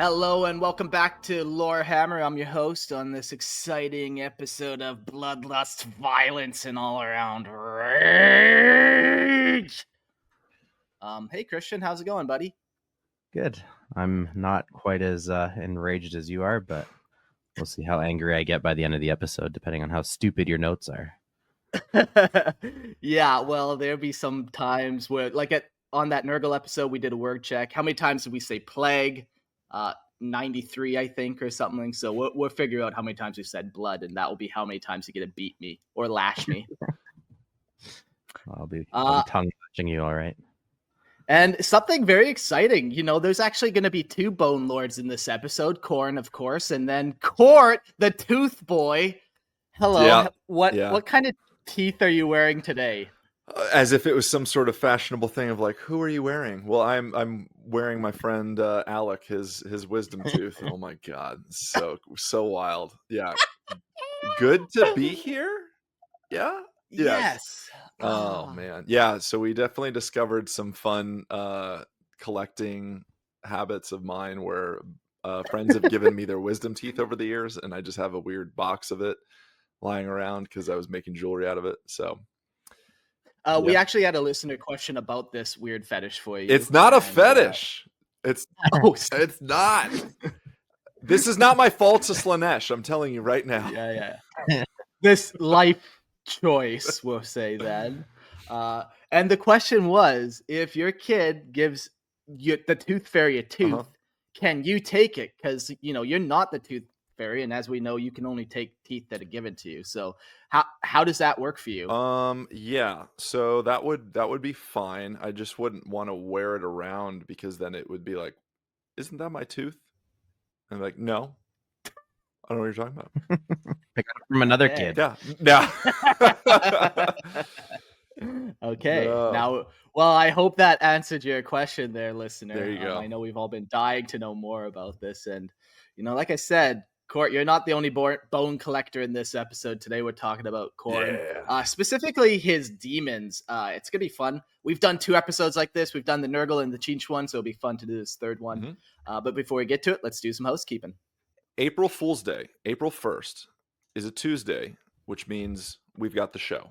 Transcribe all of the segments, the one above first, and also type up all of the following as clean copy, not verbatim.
Hello and welcome back to Lorehammer. I'm your host on this exciting episode of Bloodlust, Violence, and All Around Rage. Hey Christian, how's it going, buddy? Good. I'm not quite as enraged as you are, but we'll see how angry I get by the end of the episode, depending on how stupid your notes are. Yeah, well, there'll be some times where, on that Nurgle episode, we did a word check. How many times did we say plague? 93, I think, or something. So we'll figure out how many times we said blood, and that will be how many times you're gonna beat me or lash me. I'll be tongue lashing you, all right. And something very exciting, there's actually going to be two Bone Lords in this episode. Khorne, of course, and then Court, the Tooth Boy. Hello. Yeah, what kind of teeth are you wearing today? As if it was some sort of fashionable thing of like, who are you wearing? Well, I'm wearing my friend Alec, his wisdom tooth. Oh my god, so wild. Yeah, good to be here. Yeah. Yes. Oh man, yeah. So we definitely discovered some fun collecting habits of mine where friends have given me their wisdom teeth over the years, and I just have a weird box of it lying around because I was making jewelry out of it. So we actually had a listener question about this weird fetish for you. It's not a fetish. It's not. This is not my fault to Slanesh. I'm telling you right now. Yeah. This life choice, we'll say then. And the question was, if your kid gives you the tooth fairy a tooth, can you take it? Because you're not the tooth fairy, and as we know, you can only take teeth that are given to you. So how does that work for you? Yeah. So that would be fine. I just wouldn't want to wear it around because then it would be like, isn't that my tooth? And I'm like, no. I don't know what you're talking about. Pick it up from another kid. Yeah. Okay. Now, well, I hope that answered your question there, listener. There you go. I know we've all been dying to know more about this. And, like I said, Court, you're not the only bone collector in this episode. Today we're talking about Khorne, specifically his demons. It's going to be fun. We've done 2 episodes like this. We've done the Nurgle and the Cheech one, so it'll be fun to do this third one. But before we get to it, let's do some housekeeping. April Fool's Day, April 1st, is a Tuesday, which means we've got the show.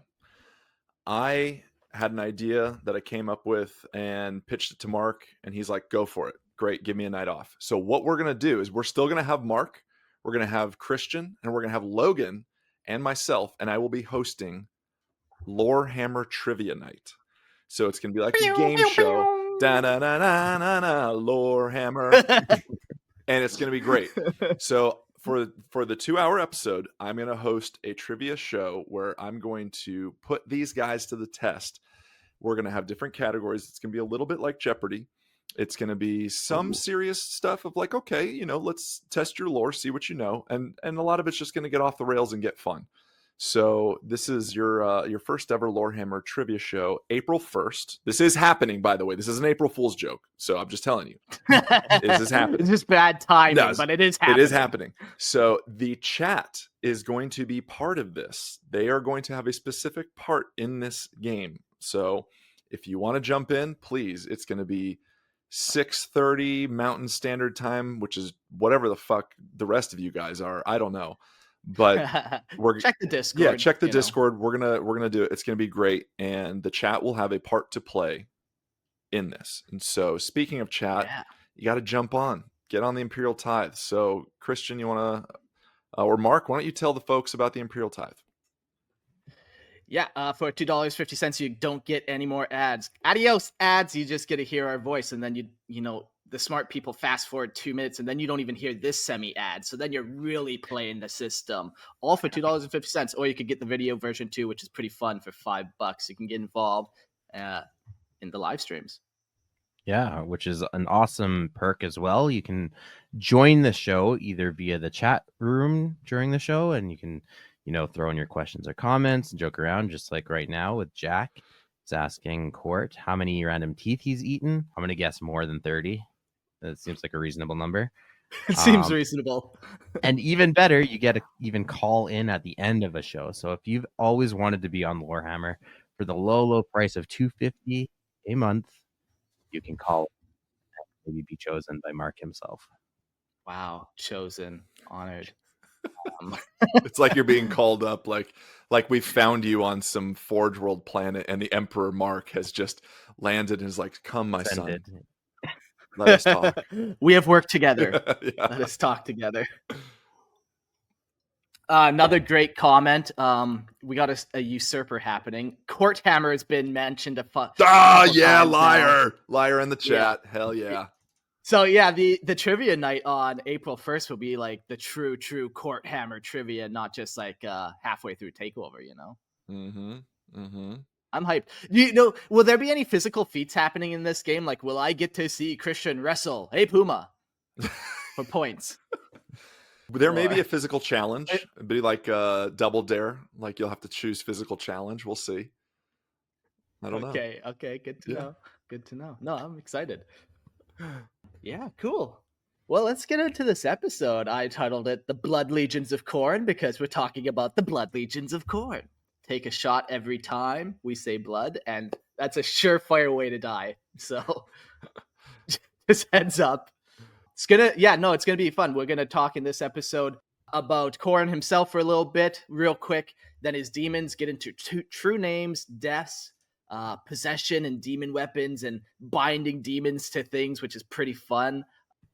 I had an idea that I came up with and pitched it to Mark, and he's like, go for it. Great, give me a night off. So what we're going to do is we're still going to have Mark, we're going to have Christian, and we're going to have Logan and myself, and I will be hosting Lorehammer Trivia Night. So it's going to be like a game show. Da-na-na-na-na-na, Lorehammer. And it's going to be great. So for the 2-hour episode, I'm going to host a trivia show where I'm going to put these guys to the test. We're going to have different categories. It's going to be a little bit like Jeopardy. It's going to be some serious stuff of like, okay, let's test your lore, see what you know. And a lot of it's just going to get off the rails and get fun. So this is your first ever Lorehammer trivia show, April 1st. This is happening, by the way. This is an April Fool's joke. So I'm just telling you. This is happening. It's just bad timing, but it is happening. It is happening. So the chat is going to be part of this. They are going to have a specific part in this game. So if you want to jump in, please. It's going to be 6:30 Mountain Standard Time, which is whatever the fuck the rest of you guys are. I don't know. But we're check the Discord. Yeah, check the Discord. We're gonna do it. It's gonna be great, and the chat will have a part to play in this. And so, speaking of chat, you got to jump on, get on the Imperial Tithe. So, Christian, you want to, or Mark, why don't you tell the folks about the Imperial Tithe? Yeah, for $2.50, you don't get any more ads. Adios ads. You just get to hear our voice, and then the smart people fast forward 2 minutes, and then you don't even hear this semi-ad. So then you're really playing the system. All for $2.50, or you could get the video version too, which is pretty fun for $5. You can get involved in the live streams. Yeah, which is an awesome perk as well. You can join the show either via the chat room during the show, and you can, throw in your questions or comments and joke around, just like right now with Jack. He's asking Court how many random teeth he's eaten. I'm going to guess more than 30. That seems like a reasonable number. It seems reasonable. And even better, you get to even call in at the end of a show. So if you've always wanted to be on Lorehammer for the low price of $250 a month, you can call and maybe be chosen by Mark himself. Wow, chosen, honored. It's like you're being called up, like we found you on some Forge World planet, and the Emperor Mark has just landed and is like, "Come, my son, Offended. let us talk." We have worked together. Yeah. Let us talk together. Another great comment. We got a usurper happening. Court Hammer has been mentioned couple Yeah, times now. liar in the chat. Hell yeah. So yeah, the trivia night on April 1st will be like the true Court Hammer trivia, not just like halfway through Takeover, you know? I'm hyped. Will there be any physical feats happening in this game? Like, will I get to see Christian wrestle? Hey, Puma, for points. There may be a physical challenge. It'd be like Double Dare. Like you'll have to choose physical challenge. We'll see. I don't know. Okay, good to know. Good to know. No, I'm excited. Yeah, cool. Well, let's get into this episode. I titled it The Blood Legions of Khorne because we're talking about the Blood Legions of Khorne. Take a shot every time we say blood, and that's a surefire way to die. So just heads up. It's gonna be fun. We're gonna talk in this episode about Khorne himself for a little bit, real quick. Then his demons, get into true names, deaths, possession and demon weapons, and binding demons to things, which is pretty fun.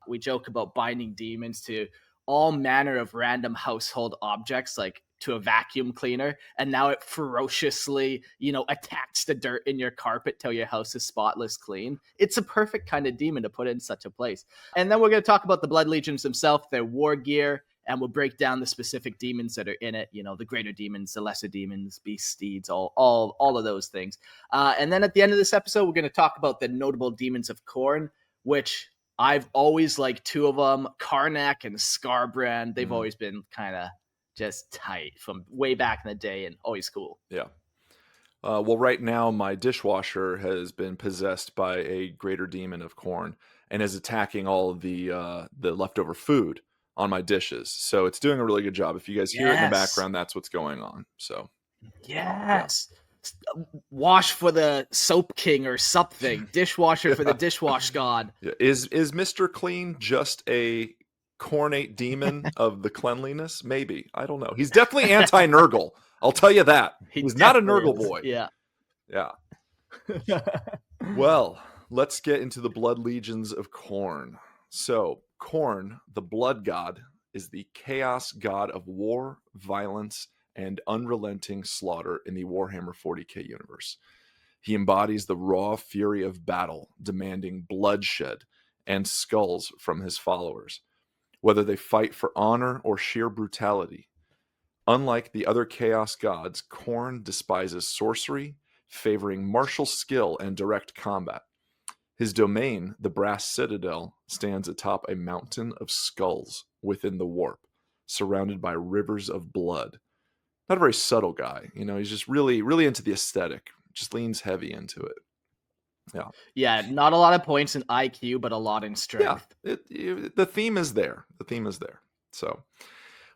We joke about binding demons to all manner of random household objects, like to a vacuum cleaner, and now it ferociously, attacks the dirt in your carpet till your house is spotless clean. It's a perfect kind of demon to put in such a place. And then we're going to talk about the Blood Legions themselves, their war gear, and we'll break down the specific demons that are in it, the greater demons, the lesser demons, beast steeds, all of those things. And then at the end of this episode, we're going to talk about the notable demons of Khorne, which I've always liked two of them, Karnak and Skarbrand. They've always been kind of just tight from way back in the day and always cool. Yeah. Well, right now, my dishwasher has been possessed by a greater demon of Khorne and is attacking all of the leftover food on my dishes. So it's doing a really good job. If you guys hear it in the background, that's what's going on. So yes. Yeah. Wash for the soap king or something. Dishwasher for the dishwash god. Yeah. Is Mr. Clean just a Khornate demon of the cleanliness? Maybe. I don't know. He's definitely anti-Nurgle. I'll tell you that. He's not a Nurgle boy. Yeah. Yeah. Well, let's get into the Blood Legions of Khorne. So, Khorne, the blood god, is the chaos god of war, violence, and unrelenting slaughter in the Warhammer 40k universe. He embodies the raw fury of battle, demanding bloodshed and skulls from his followers, whether they fight for honor or sheer brutality. Unlike the other chaos gods, Khorne despises sorcery, favoring martial skill and direct combat. His domain, the Brass Citadel, stands atop a mountain of skulls within the warp, surrounded by rivers of blood. Not a very subtle guy, he's just really, really into the aesthetic, just leans heavy into it. Yeah. Yeah, not a lot of points in IQ, but a lot in strength. Yeah, the theme is there. So,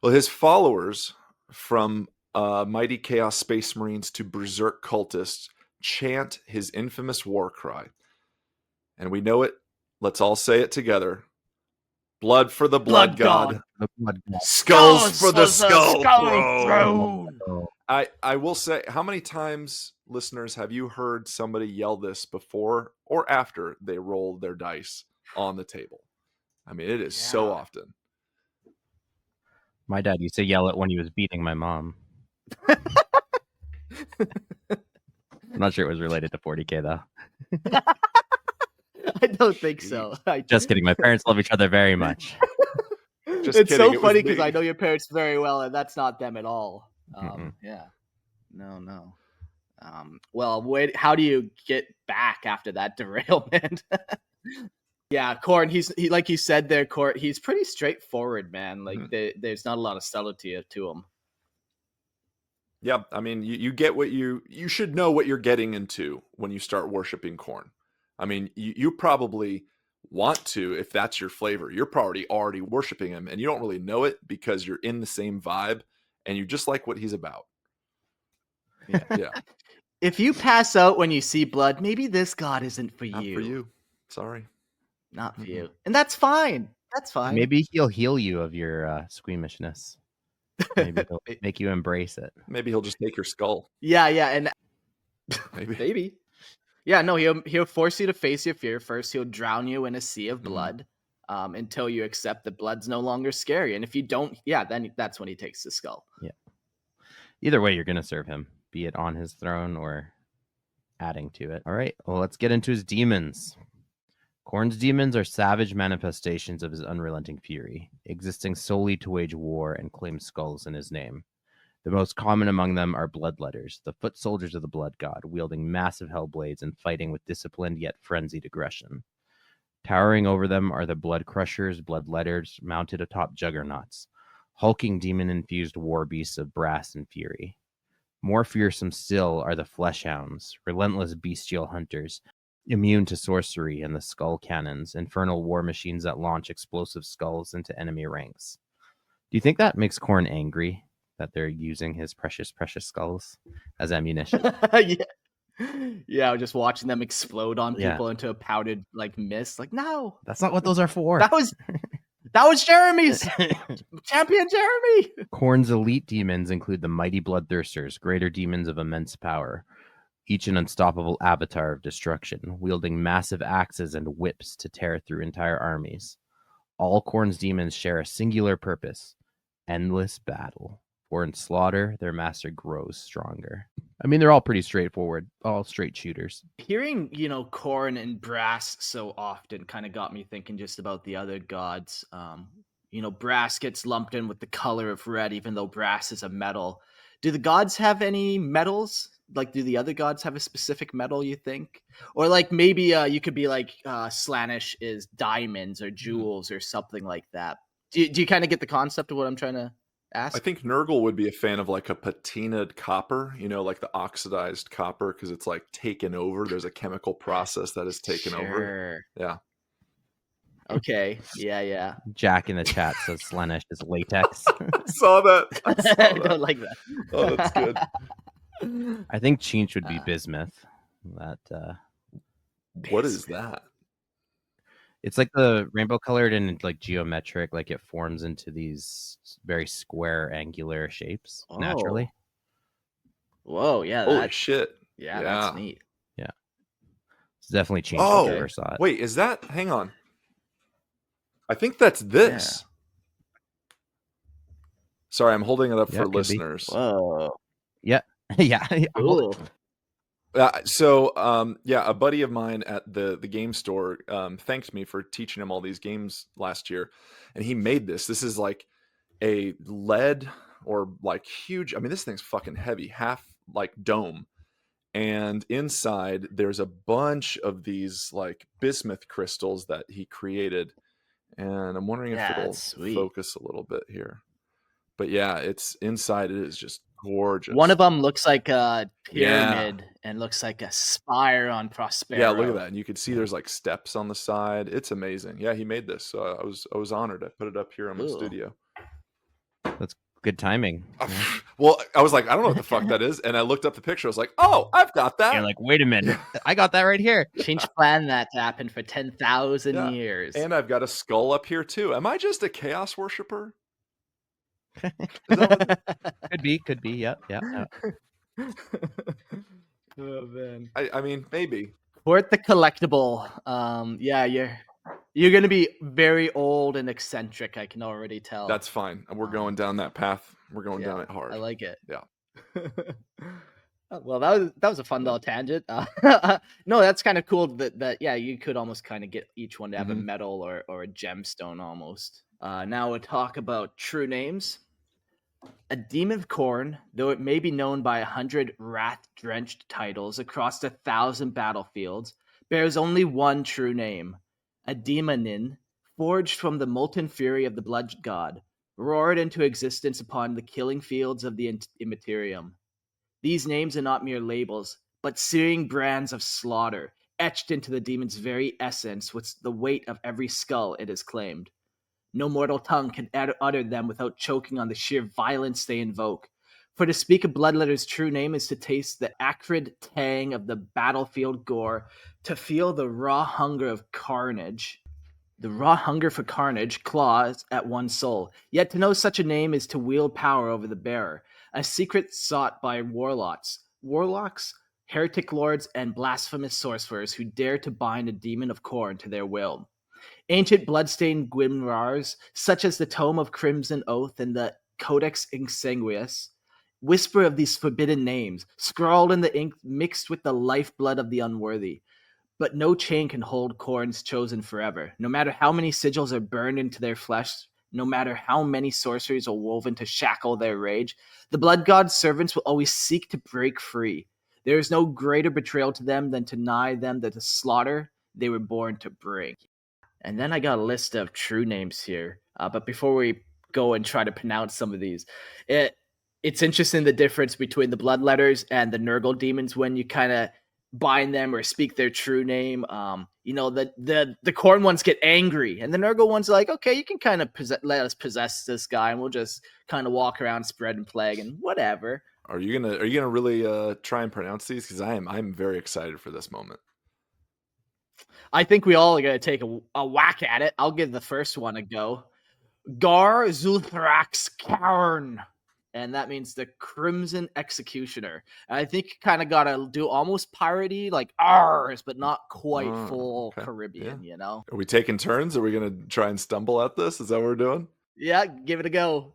well, his followers, from mighty Chaos Space Marines to berserk cultists, chant his infamous war cry. And we know it. Let's all say it together. Blood for the blood god. Skulls for the skull throne. I will say, how many times, listeners, have you heard somebody yell this before or after they rolled their dice on the table? I mean, it is so often. My dad used to yell it when he was beating my mom. I'm not sure it was related to 40k though. I don't think so. Just kidding. My parents love each other very much. It's so funny because I know your parents very well, and that's not them at all. Yeah. No. Well, how do you get back after that derailment? Yeah, Khorne, he like you said there, Khorne, he's pretty straightforward, man. Like there's not a lot of subtlety to him. Yeah, I mean, you get what you should know what you're getting into when you start worshiping Khorne. I mean, you probably want to, if that's your flavor. You're probably already worshiping him, and you don't really know it because you're in the same vibe, and you just like what he's about. Yeah. If you pass out when you see blood, maybe this god isn't for you. Not for you. Sorry. Not for you. And that's fine. That's fine. Maybe he'll heal you of your squeamishness. Maybe he'll make you embrace it. Maybe he'll just take your skull. Yeah, and Maybe. maybe. Yeah, no, he'll force you to face your fear first. He'll drown you in a sea of blood until you accept that blood's no longer scary. And if you don't, then that's when he takes the skull. Yeah. Either way, you're going to serve him, be it on his throne or adding to it. All right, well, let's get into his demons. Khorne's demons are savage manifestations of his unrelenting fury, existing solely to wage war and claim skulls in his name. The most common among them are bloodletters, the foot soldiers of the blood god, wielding massive hellblades and fighting with disciplined yet frenzied aggression. Towering over them are the blood crushers, bloodletters, mounted atop juggernauts, hulking demon-infused war beasts of brass and fury. More fearsome still are the fleshhounds, relentless bestial hunters, immune to sorcery and the skull cannons, infernal war machines that launch explosive skulls into enemy ranks. Do you think that makes Khorne angry, that they're using his precious skulls as ammunition? Yeah, just watching them explode on people into a powdered mist. No, that's not what those are for. That was Jeremy's champion, Jeremy. Khorne's elite demons include the mighty Bloodthirsters, greater demons of immense power, each an unstoppable avatar of destruction, wielding massive axes and whips to tear through entire armies. All Khorne's demons share a singular purpose: endless battle. For in slaughter, their master grows stronger. I mean, they're all pretty straightforward, all straight shooters. Hearing, Khorne and brass so often kind of got me thinking just about the other gods. Brass gets lumped in with the color of red, even though brass is a metal. Do the gods have any metals? Do the other gods have a specific metal, you think? Or maybe you could be Slaanesh is diamonds or jewels or something like that. Do you kind of get the concept of what I'm trying to ask? I think Nurgle would be a fan of a patinaed copper, the oxidized copper, because it's taken over. There's a chemical process that is taken over. Yeah. Okay. Yeah. Jack in the chat says Slaanesh is latex. I saw that. I don't like that. Oh, that's good. I think Chinch would be bismuth. What is that? It's the rainbow colored and geometric, it forms into these very square angular shapes naturally. Whoa, yeah. Holy shit. Yeah, that's neat. Yeah. It's definitely changed if I ever saw it. Wait, is that? Hang on. I think that's this. Yeah. Sorry, I'm holding it up for listeners. Whoa. Yeah. Yeah. Cool. A buddy of mine at the game store thanked me for teaching him all these games last year, and he made this. This is a lead or huge. I mean, this thing's fucking heavy, half dome, and inside there's a bunch of these bismuth crystals that he created, and I'm wondering if it'll focus a little bit here. But yeah, it's inside. It is just gorgeous. One of them looks like a pyramid and looks like a spire on Prospero. Yeah, look at that. And you can see there's steps on the side. It's amazing. Yeah, he made this. So I was honored. I put it up here in my studio. That's good timing. Well, I was I don't know what the fuck that is. And I looked up the picture. I was oh, I've got that. You're wait a minute. I got that right here. Chinch planned that to happen for 10,000 years. And I've got a skull up here too. Am I just a chaos worshiper? Could be. Yep. Oh man. I mean, maybe. For the collectible, you're gonna be very old and eccentric. I can already tell. That's fine. We're going down that path. We're going down it hard. I like it. Yeah. Well, that was a fun little tangent. No, that's kind of cool. That you could almost kind of get each one to have a medal or a gemstone almost. Now we'll talk about true names. A demon of Khorne, though it may be known by 100 wrath-drenched titles across 1,000 battlefields, bears only one true name. A demonin, forged from the molten fury of the blood god, roared into existence upon the killing fields of the Immaterium. These names are not mere labels, but searing brands of slaughter, etched into the demon's very essence with the weight of every skull it has claimed. No mortal tongue can utter them without choking on the sheer violence they invoke. For to speak a bloodletter's true name is to taste the acrid tang of the battlefield gore, to feel the raw hunger of carnage. The raw hunger for carnage claws at one's soul. Yet to know such a name is to wield power over the bearer, a secret sought by warlocks, heretic lords, and blasphemous sorcerers who dare to bind a demon of Khorne to their will. Ancient bloodstained grimoires, such as the Tome of Crimson Oath and the Codex Insanguius, whisper of these forbidden names, scrawled in the ink mixed with the lifeblood of the unworthy. But no chain can hold Khorne's chosen forever. No matter how many sigils are burned into their flesh, no matter how many sorceries are woven to shackle their rage, the Blood God's servants will always seek to break free. There is no greater betrayal to them than to deny them the slaughter they were born to bring. And then I got a list of true names here. But before we go and try to pronounce some of these, it's interesting the difference between the bloodletters and the Nurgle demons when you kind of bind them or speak their true name. The Khorne ones get angry, and the Nurgle ones are like, okay, you can kind of let us possess this guy, and we'll just kind of walk around spreading plague and whatever. Are you gonna really try and pronounce these? Because I'm very excited for this moment. I think we all are gonna take a whack at it. I'll give the first one a go. Gar Zulthrax Khorne. And that means the Crimson Executioner. And I think you kind of got to do almost piratey, like ours, but not quite full Caribbean, you know? Are we taking turns? Are we going to try and stumble at this? Is that what we're doing? Yeah, give it a go.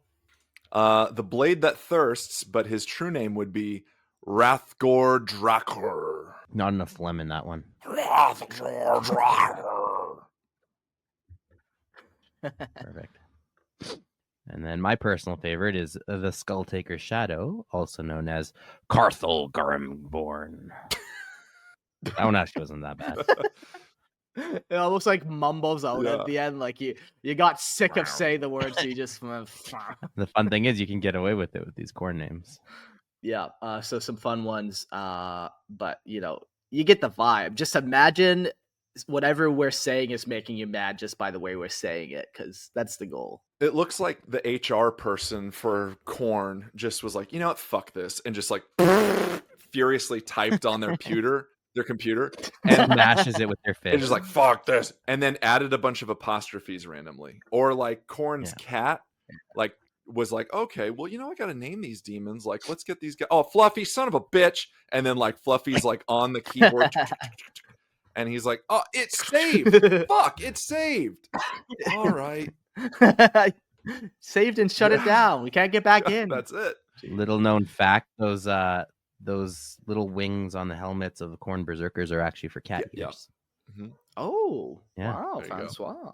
The Blade That Thirsts, but his true name would be Rathgor Drakor. Not enough phlegm in that one. Rathgor Drakor. Perfect. And then my personal favorite is the Skulltaker Shadow, also known as Carthel Garimborn. That one actually wasn't that bad. It almost like mumbles out at the end, like you got sick of saying the words, so you just. The fun thing is you can get away with it with these Khorne names. Yeah, so some fun ones, but you get the vibe. Just imagine whatever we're saying is making you mad just by the way we're saying it, because that's the goal. It looks like the HR person for Khorne just was like, you know what, fuck this, and just like furiously typed on their computer, and mashes it with their fist. And just like, fuck this, and then added a bunch of apostrophes randomly. Or like Khorne's cat, like was like, okay, well, I gotta name these demons. Like, let's get these guys. Oh, Fluffy, son of a bitch. And then like Fluffy's like on the keyboard. And he's like, oh, it's saved. Fuck, it's saved. All right. Saved and shut it down. We can't get back in. That's it. Little known fact, those little wings on the helmets of the Khorne Berserkers are actually for cat ears. Mm-hmm. Oh, yeah. Wow, Francois.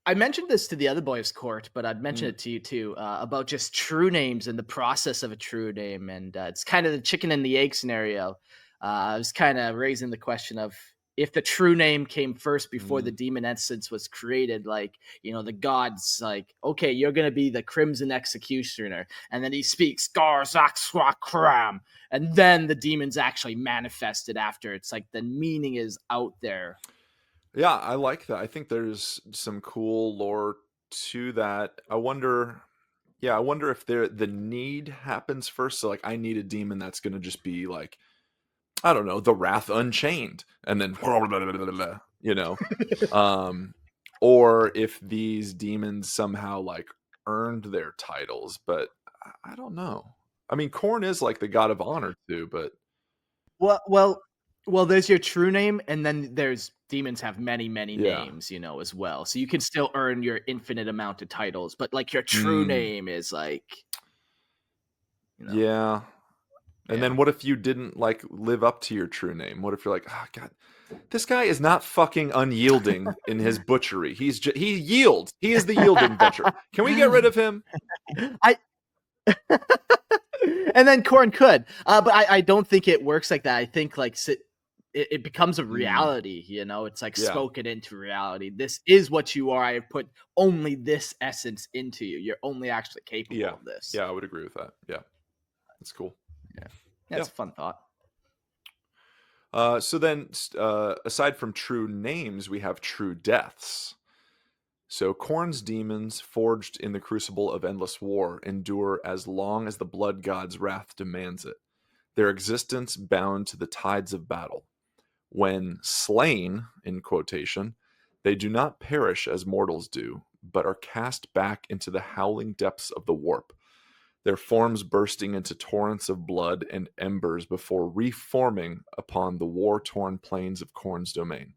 I mentioned this to the other boys' court, but I'd mention it to you too, about just true names and the process of a true name. And it's kind of the chicken and the egg scenario. I was kind of raising the question of if the true name came first before the demon essence was created, like, the gods, like, okay, you're going to be the Crimson Executioner. And then he speaks, Garzak, and then the demons actually manifested after. It's like the meaning is out there. Yeah, I like that. I think there's some cool lore to that. I wonder if the need happens first. So like, I need a demon that's going to just be like, I don't know, the Wrath Unchained, and then or if these demons somehow like earned their titles, but I don't know. I mean, Khorne is like the god of honor too, but well, there's your true name, and then there's demons have many names, as well. So you can still earn your infinite amount of titles, but like your true name is like, yeah. And then what if you didn't like live up to your true name? What if you're like, oh god, this guy is not fucking unyielding in his butchery. He yields. He is the yielding butcher. Can we get rid of him? And then Khorne could, but I don't think it works like that. I think like it becomes a reality. It's like spoken into reality. This is what you are. I have put only this essence into you. You're only actually capable of this. Yeah, I would agree with that. Yeah, that's cool. Yeah, it's a fun thought. So then, aside from true names, we have true deaths. So Khorne's demons, forged in the crucible of endless war, endure as long as the blood god's wrath demands it, their existence bound to the tides of battle. When slain, in quotation, They do not perish as mortals do, but are cast back into the howling depths of the warp, their forms bursting into torrents of blood and embers before reforming upon the war-torn plains of Khorne's domain.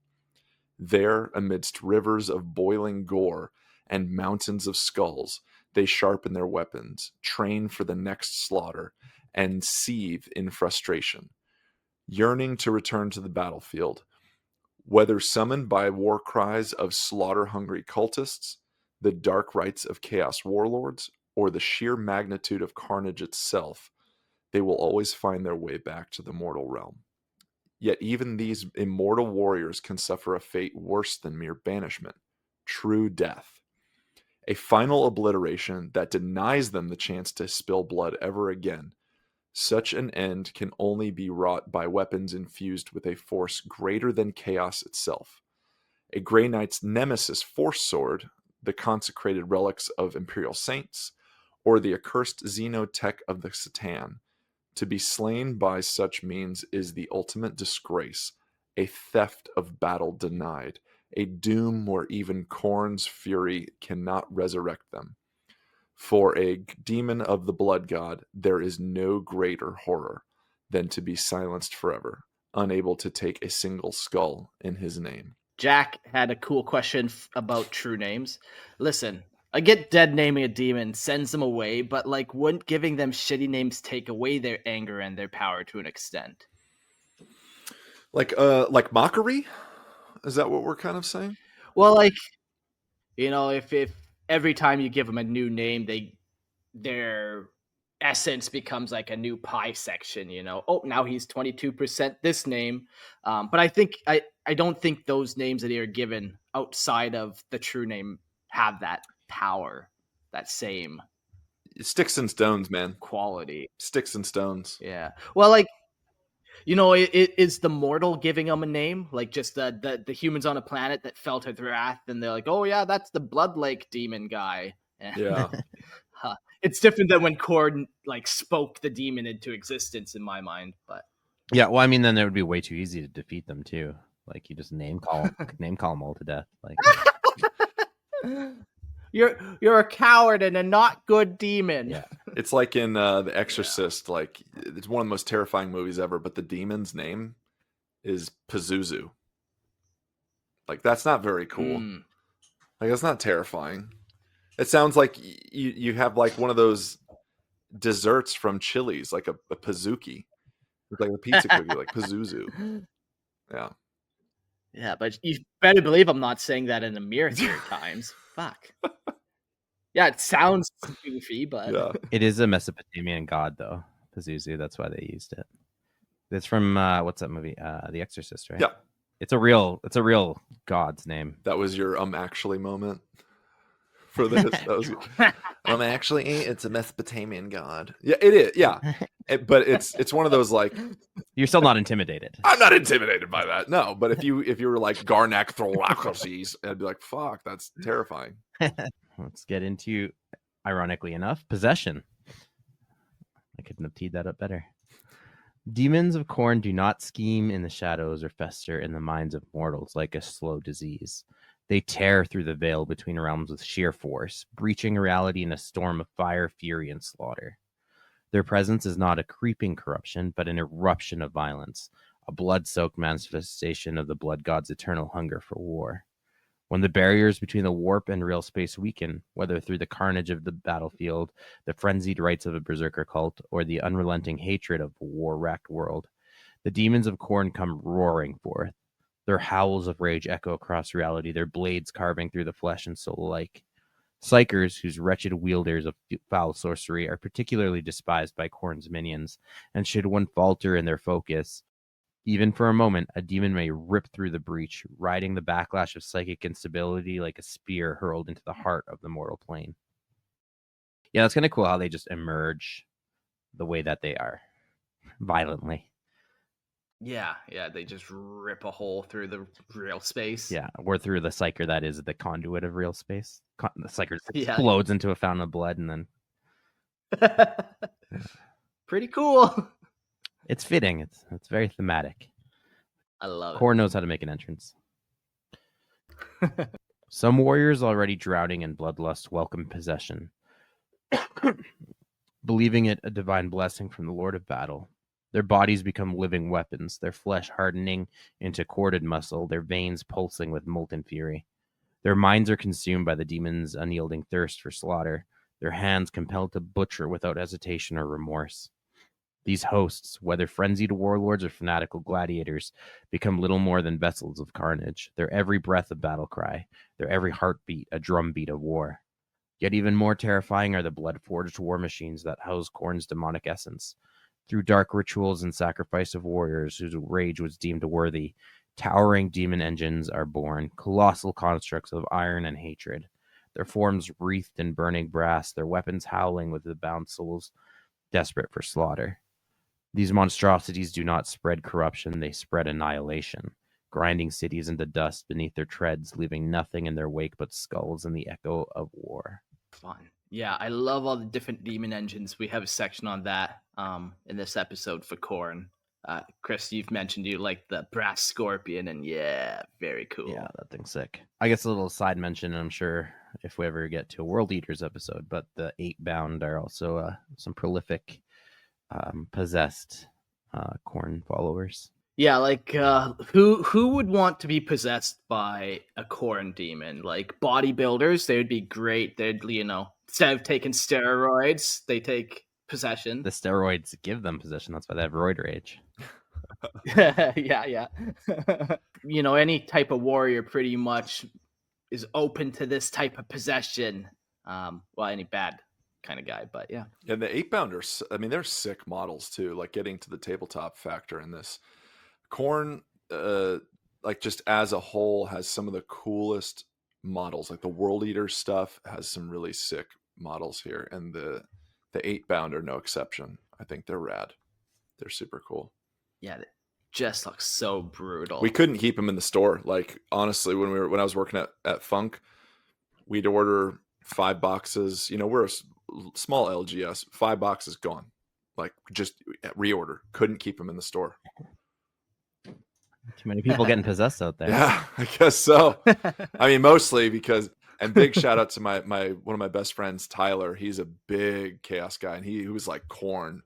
There, amidst rivers of boiling gore and mountains of skulls, they sharpen their weapons, train for the next slaughter, and seethe in frustration, yearning to return to the battlefield. Whether summoned by war cries of slaughter-hungry cultists, the dark rites of chaos warlords, or the sheer magnitude of carnage itself, they will always find their way back to the mortal realm. Yet even these immortal warriors can suffer a fate worse than mere banishment, true death. A final obliteration that denies them the chance to spill blood ever again. Such an end can only be wrought by weapons infused with a force greater than chaos itself. A Grey Knight's nemesis force sword, the consecrated relics of Imperial Saints, or the accursed xenotech of the Satan. To be slain by such means is the ultimate disgrace, a theft of battle denied, a doom where even Khorne's fury cannot resurrect them. For a demon of the blood god, there is no greater horror than to be silenced forever, unable to take a single skull in his name. Jack had a cool question about true names. Listen, I get dead naming a demon sends them away, but like, wouldn't giving them shitty names take away their anger and their power to an extent? Like mockery? Is that what we're kind of saying? Well, like, if every time you give them a new name, their essence becomes like a new pie section. Oh, now he's 22% this name. But I don't think those names that are given outside of the true name have that power, that same Sticks and stones, man. quality. Sticks and stones. Yeah. Well, like, it is the mortal giving them a name, like just the humans on a planet that felt his wrath, and they're like, oh yeah, that's the Blood Lake demon guy. Yeah. It's different than when Khorne like spoke the demon into existence in my mind, but Yeah, well, I mean, then it would be way too easy to defeat them too. Like you just name call them all to death. Like you're a coward and a not good demon. yeah, It's like in The Exorcist, like it's one of the most terrifying movies ever, but the demon's name is Pazuzu. Like that's not very cool. Like that's not terrifying. It sounds like you have like one of those desserts from Chili's, like a Pazuki. It's like a pizza cookie, like Pazuzu. Yeah. Yeah, but you better believe I'm not saying that in a mirror 3 times. Fuck. Yeah, it sounds goofy, but Yeah. it is a Mesopotamian god though, Pazuzu. That's why they used it. It's from what's that movie? The Exorcist, right? Yeah. It's a real god's name. That was your actually moment for this. That was actually it's a Mesopotamian god. Yeah, it is. Yeah. But it's one of those like You're still not intimidated. I'm not intimidated by that. No, but if you were like Garnak Throlakoses, I'd be like, fuck, that's terrifying. Let's get into, ironically enough, possession. I couldn't have teed that up better. Demons of Khorne do not scheme in the shadows or fester in the minds of mortals like a slow disease. They tear through the veil between realms with sheer force, breaching reality in a storm of fire, fury, and slaughter. Their presence is not a creeping corruption, but an eruption of violence, a blood-soaked manifestation of the blood god's eternal hunger for war. When the barriers between the warp and real space weaken, whether through the carnage of the battlefield, the frenzied rites of a berserker cult, or the unrelenting hatred of a war-racked world, the demons of Khorne come roaring forth. Their howls of rage echo across reality, their blades carving through the flesh and soul alike. Psychers, whose wretched wielders of foul sorcery, are particularly despised by Khorne's minions, and should one falter in their focus, even for a moment, a demon may rip through the breach, riding the backlash of psychic instability like a spear hurled into the heart of the mortal plane. Yeah, that's kind of cool how they just emerge the way that they are, violently. yeah, they just rip a hole through the real space. Yeah, or through the psyker that is the conduit of real space. The psyker Yeah. explodes into a fountain of blood, and then Pretty cool. it's fitting. It's very thematic. I love it. Khorne knows how to make an entrance. Some warriors already drowning in bloodlust welcome possession, believing it a divine blessing from the Lord of Battle. Their bodies become living weapons, their flesh hardening into corded muscle, their veins pulsing with molten fury. Their minds are consumed by the demon's unyielding thirst for slaughter, their hands compelled to butcher without hesitation or remorse. These hosts, whether frenzied warlords or fanatical gladiators, become little more than vessels of carnage, their every breath a battle cry, their every heartbeat a drumbeat of war. Yet even more terrifying are the blood-forged war machines that house Khorne's demonic essence. Through dark rituals and sacrifice of warriors whose rage was deemed worthy, towering demon engines are born, colossal constructs of iron and hatred. Their forms wreathed in burning brass, their weapons howling with the bound souls desperate for slaughter. These monstrosities do not spread corruption, they spread annihilation, grinding cities into dust beneath their treads, leaving nothing in their wake but skulls and the echo of war. Fun. Yeah, I love all the different demon engines. We have a section on that in this episode for Khorne. Chris, you've mentioned you like the brass scorpion, and yeah, very cool. Yeah, that thing's sick. I guess a little side mention, and I'm sure if we ever get to a World Eaters episode, but the 8-bound are also some prolific possessed Khorne followers. Yeah, like who would want to be possessed by a Khorne demon? Like bodybuilders, they would be great. They'd, instead of taking steroids, they take possession. The steroids give them possession. That's why they have roid rage. Yeah. Any type of warrior pretty much is open to this type of possession. Well, any bad kind of guy, but yeah. And the 8-bounders, I mean, they're sick models too, like getting to the tabletop factor in this. Khorne, like just as a whole, has some of the coolest models. Like the World Eater stuff has some really sick models here, and the 8-bound are no exception. I think they're rad. They're super cool. Yeah, they just looks so brutal. We couldn't keep them in the store. Like honestly, when I was working at Funk, we'd order 5 boxes. We're a small LGS. 5 boxes gone. Like just reorder. Couldn't keep them in the store. Too many people getting possessed out there. Yeah, I guess so. I mean, mostly because, and big shout out to my one of my best friends, Tyler. He's a big chaos guy, and he was like Khorne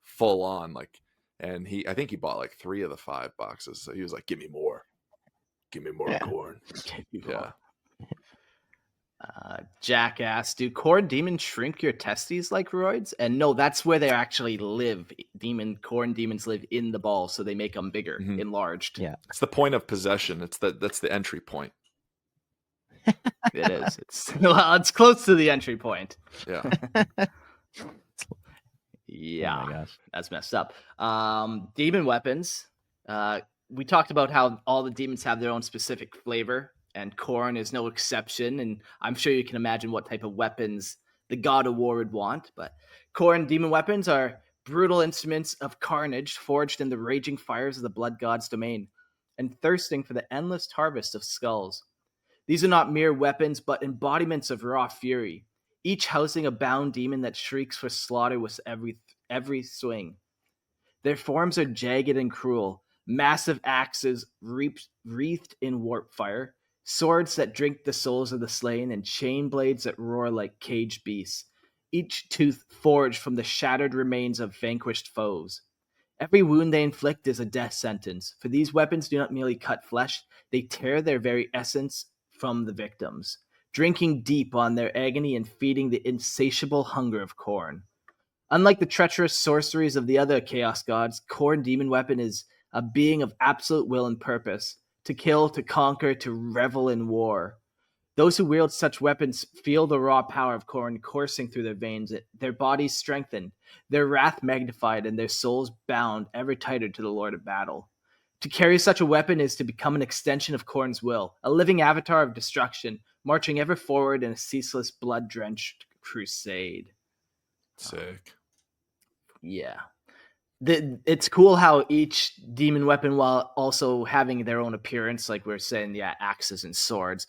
full on, like, and I think he bought like 3 of the 5 boxes. So he was like, give me more Khorne. Yeah. Jackass, do Khorne demons shrink your testes like roids? And no, that's where they actually live. Khorne demons live in the ball, so they make them bigger, enlarged. Yeah, it's the point of possession. That's the entry point. It is. It's close to the entry point. Yeah. Yeah. Oh my gosh, that's messed up. Demon weapons. We talked about how all the demons have their own specific flavor, and Khorne is no exception. And I'm sure you can imagine what type of weapons the God of War would want. But Khorne demon weapons are brutal instruments of carnage forged in the raging fires of the blood god's domain and thirsting for the endless harvest of skulls. These are not mere weapons, but embodiments of raw fury, each housing a bound demon that shrieks for slaughter with every swing. Their forms are jagged and cruel, massive axes wreathed in warp fire, swords that drink the souls of the slain, and chain blades that roar like caged beasts, each tooth forged from the shattered remains of vanquished foes. Every wound they inflict is a death sentence, for these weapons do not merely cut flesh, they tear their very essence from the victims, drinking deep on their agony and feeding the insatiable hunger of Khorne. Unlike the treacherous sorceries of the other Chaos Gods, Khorne demon weapon is a being of absolute will and purpose, to kill, to conquer, to revel in war. Those who wield such weapons feel the raw power of Khorne coursing through their veins, their bodies strengthened, their wrath magnified, and their souls bound ever tighter to the Lord of Battle. To carry such a weapon is to become an extension of Khorne's will, a living avatar of destruction, marching ever forward in a ceaseless blood-drenched crusade. Sick. Yeah. It's cool how each demon weapon, while also having their own appearance, like we were saying, yeah, axes and swords,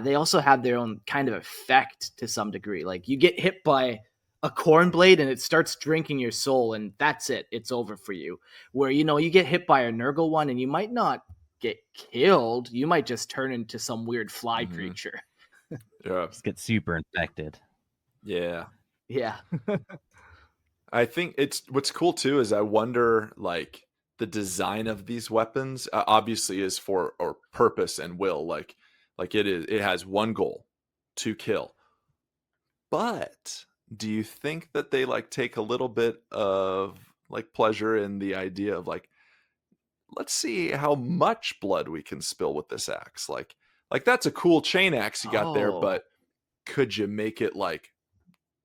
they also have their own kind of effect to some degree. Like you get hit by a Khorne blade and it starts drinking your soul, and that's it. It's over for you. Where, you get hit by a Nurgle one and you might not get killed, you might just turn into some weird fly Mhm. creature. Yeah. Just get super infected. Yeah. Yeah. I think what's cool too is I wonder like the design of these weapons obviously is for or purpose and will like it has one goal to kill. But do you think that they like take a little bit of like pleasure in the idea of like let's see how much blood we can spill with this axe? Like that's a cool chain axe you got there, Oh. but could you make it like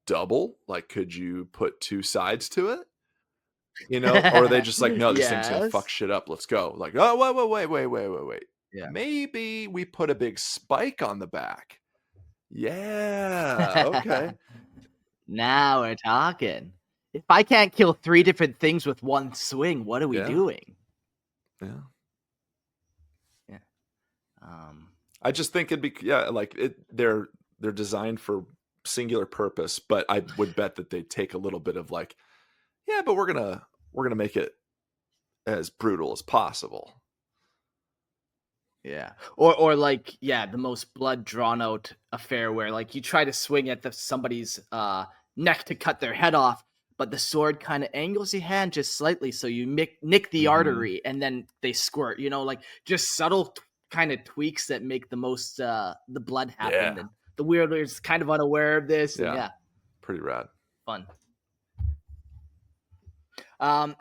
double? Like could you put two sides to it? You know, or are they just like, no, this thing's gonna fuck Yes. shit up. Let's go. Like, oh, wait. Yeah. Maybe we put a big spike on the back. Yeah. Okay. Now we're talking. If I can't kill 3 different things with one swing, what are we Yeah. doing? Yeah. Yeah. I just think it'd be like they're designed for singular purpose, but I would bet that they take a little bit of like, yeah, but we're gonna make it as brutal as possible. Yeah. Or like, yeah, the most blood drawn out affair where like you try to swing at somebody's neck to cut their head off, but the sword kind of angles your hand just slightly so you nick the artery and then they squirt, like just subtle kind of tweaks that make the most the blood happen. Yeah. And the wielder's kind of unaware of this. And yeah, pretty rad. fun.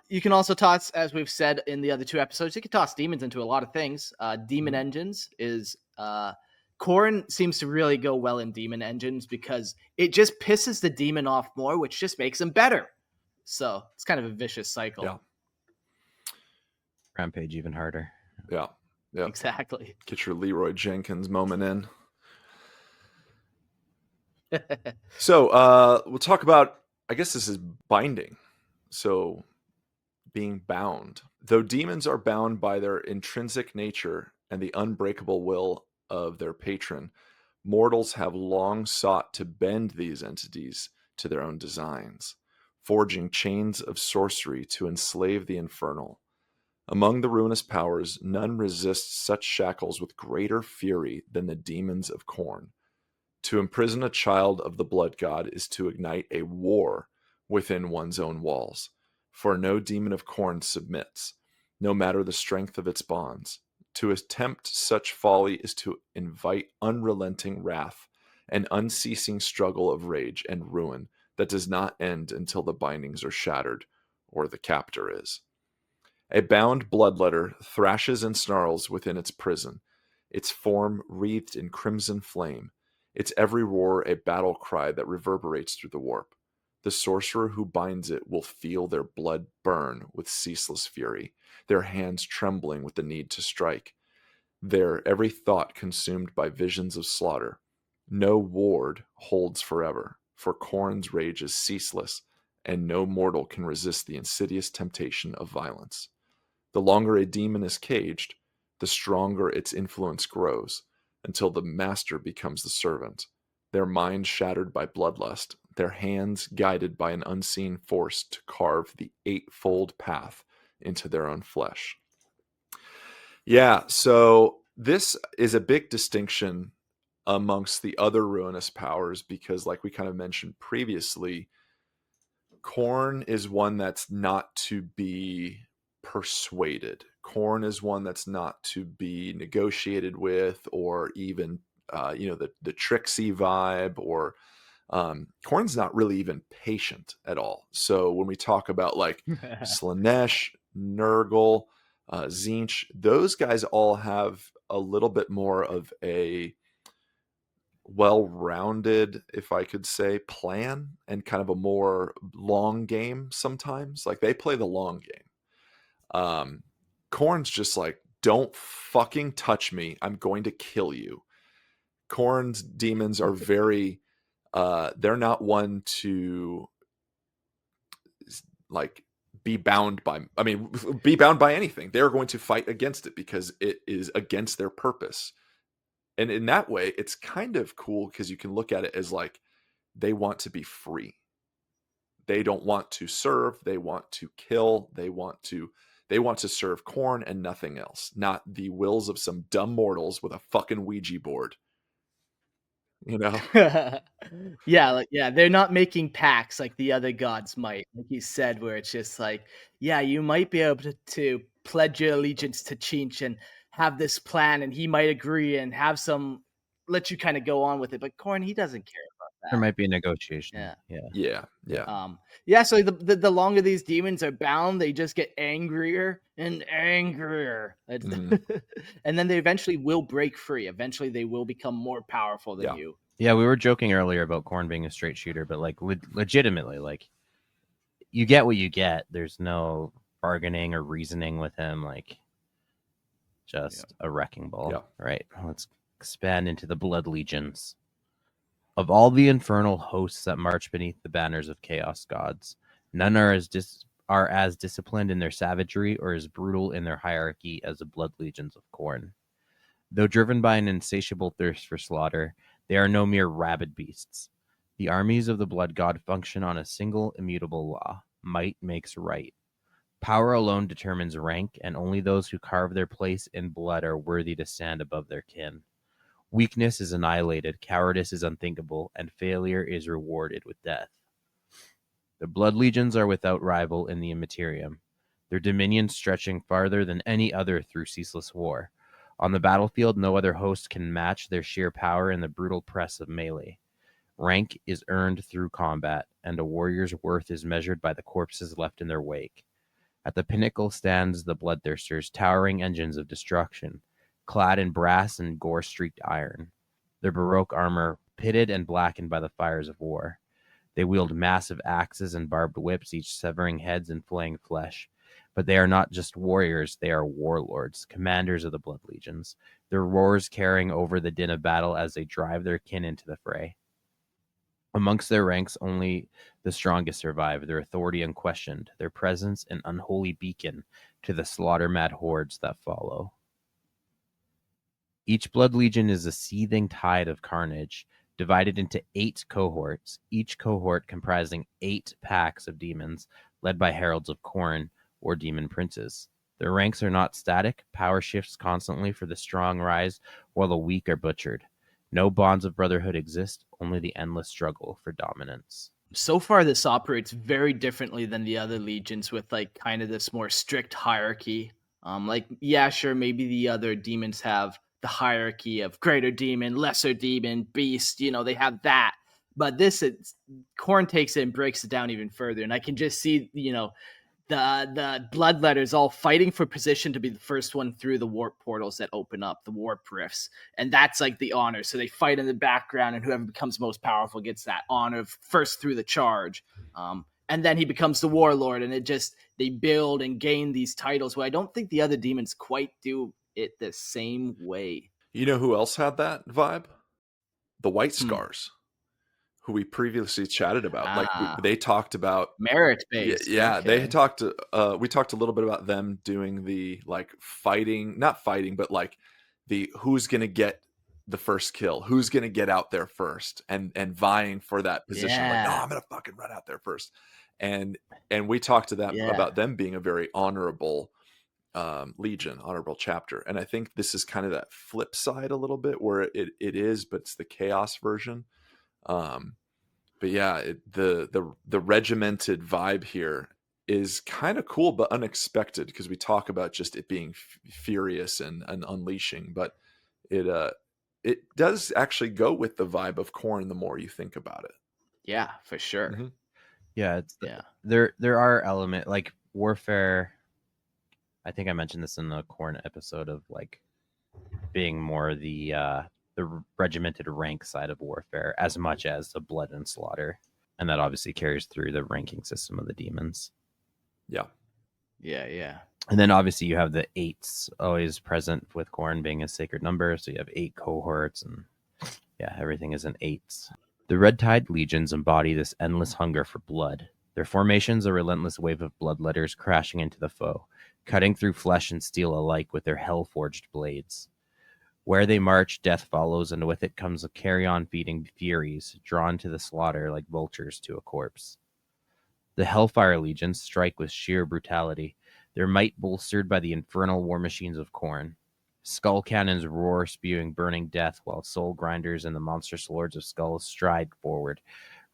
You can also toss, as we've said in the other 2 episodes, you can toss demons into a lot of things. Demon engines is Khorne seems to really go well in demon engines because it just pisses the demon off more, which just makes him better. So it's kind of a vicious cycle. Yeah. Rampage even harder. Yeah. Yeah. Exactly. Get your Leroy Jenkins moment in. So we'll talk about, I guess this is binding. So being bound. Though demons are bound by their intrinsic nature and the unbreakable will of their patron, mortals have long sought to bend these entities to their own designs, forging chains of sorcery to enslave the infernal. Among the ruinous powers, none resist such shackles with greater fury than the demons of Khorne. To imprison a child of the blood god is to ignite a war within one's own walls, for no demon of Khorne submits, no matter the strength of its bonds. To attempt such folly is to invite unrelenting wrath, an unceasing struggle of rage and ruin that does not end until the bindings are shattered or the captor is. A bound bloodletter thrashes and snarls within its prison, its form wreathed in crimson flame, its every roar a battle cry that reverberates through the warp. The sorcerer who binds it will feel their blood burn with ceaseless fury, their hands trembling with the need to strike, their every thought consumed by visions of slaughter. No ward holds forever, for Khorne's rage is ceaseless, and no mortal can resist the insidious temptation of violence. The longer a demon is caged, the stronger its influence grows, until the master becomes the servant, their minds shattered by bloodlust, their hands guided by an unseen force to carve the eightfold path into their own flesh. Yeah, so this is a big distinction amongst the other ruinous powers because, like we kind of mentioned previously, Khorne is one that's not to be persuaded. Khorne is one that's not to be negotiated with, or even the tricksy vibe, or Khorne's not really even patient at all. So when we talk about like Slaanesh, Nurgle, Tzeentch, those guys all have a little bit more of a well-rounded, if I could say, plan and kind of a more long game sometimes. Like they play the long game. Khorne's just like, don't fucking touch me. I'm going to kill you. Khorne's demons are very they're not one to like be bound by anything. They're going to fight against it because it is against their purpose. And in that way, it's kind of cool because you can look at it as like they want to be free. They don't want to serve. They want to kill. They They want to serve Khorne and nothing else, not the wills of some dumb mortals with a fucking Ouija board. You know? Yeah, they're not making pacts like the other gods might, like you said, where it's just like, yeah, you might be able to pledge your allegiance to Chinch and have this plan, and he might agree and have some let you kind of go on with it. But Khorne, he doesn't care about There that. might be a negotiation. Yeah. Yeah. Yeah, so the longer these demons are bound, they just get angrier and angrier. And then they eventually will break free. Eventually they will become more powerful than Yeah. you. Yeah, we were joking earlier about Khorne being a straight shooter, but like legitimately, like you get what you get. There's no bargaining or reasoning with him. Like just a wrecking ball. Yeah. Right. Let's expand into the blood legions. Of all the infernal hosts that march beneath the banners of chaos gods, none are as disciplined in their savagery or as brutal in their hierarchy as the blood legions of Khorne. Though driven by an insatiable thirst for slaughter, they are no mere rabid beasts. The armies of the blood god function on a single immutable law: might makes right. Power alone determines rank, and only those who carve their place in blood are worthy to stand above their kin. Weakness is annihilated, cowardice is unthinkable, and failure is rewarded with death. The blood legions are without rival in the immaterium, their dominion stretching farther than any other through ceaseless war. On the battlefield, no other host can match their sheer power in the brutal press of melee. Rank is earned through combat, and a warrior's worth is measured by the corpses left in their wake. At the pinnacle stands the Bloodthirsters, towering engines of destruction, clad in brass and gore-streaked iron, their baroque armor pitted and blackened by the fires of war. They wield massive axes and barbed whips, each severing heads and flaying flesh. But they are not just warriors, they are warlords, commanders of the blood legions, their roars carrying over the din of battle as they drive their kin into the fray. Amongst their ranks, only the strongest survive, their authority unquestioned, their presence an unholy beacon to the slaughter-mad hordes that follow. Each blood legion is a seething tide of carnage, divided into 8 cohorts, each cohort comprising 8 packs of demons, led by heralds of Khorne or demon princes. Their ranks are not static, power shifts constantly, for the strong rise while the weak are butchered. No bonds of brotherhood exist, only the endless struggle for dominance. So far, this operates very differently than the other legions, with like kind of this more strict hierarchy. Like, yeah, sure, maybe the other demons have the hierarchy of greater demon, lesser demon, beast. They have that. But Khorne takes it and breaks it down even further, and I can just see the bloodletters all fighting for position to be the first one through the warp portals that open up, the warp rifts. And that's like the honor. So they fight in the background, and whoever becomes most powerful gets that honor of first through the charge. And then he becomes the warlord, and they build and gain these titles where I don't think the other demons quite do it the same way. You know who else had that vibe? The White Scars, who we previously chatted about. Like they talked about merit based. Yeah, okay. we talked a little bit about them doing the like not fighting, but like the who's gonna get the first kill, who's gonna get out there first, and vying for that position. Like, no, I'm gonna fucking run out there first. And we talked to them about them being a very honorable legion, honorable chapter. And I think this is kind of that flip side a little bit, where it is, but it's the chaos version. But yeah, the regimented vibe here is kind of cool but unexpected, because we talk about just it being furious and unleashing, but it does actually go with the vibe of Khorne the more you think about it. Yeah, for sure. Mm-hmm. Yeah, there are element like warfare. I think I mentioned this in the Khorne episode of like being more the regimented rank side of warfare as much as the blood and slaughter, and that obviously carries through the ranking system of the demons. Yeah. And then obviously you have the 8s always present, with Khorne being a sacred number, so you have 8 cohorts, and everything is in 8s. The Red Tide legions embody this endless hunger for blood. Their formation's a relentless wave of bloodletters crashing into the foe, cutting through flesh and steel alike with their hell-forged blades. Where they march, death follows, and with it comes a carrion feeding furies, drawn to the slaughter like vultures to a corpse. The Hellfire legions strike with sheer brutality, their might bolstered by the infernal war machines of Khorne. Skull cannons roar, spewing burning death, while soul grinders and the monstrous lords of skulls stride forward,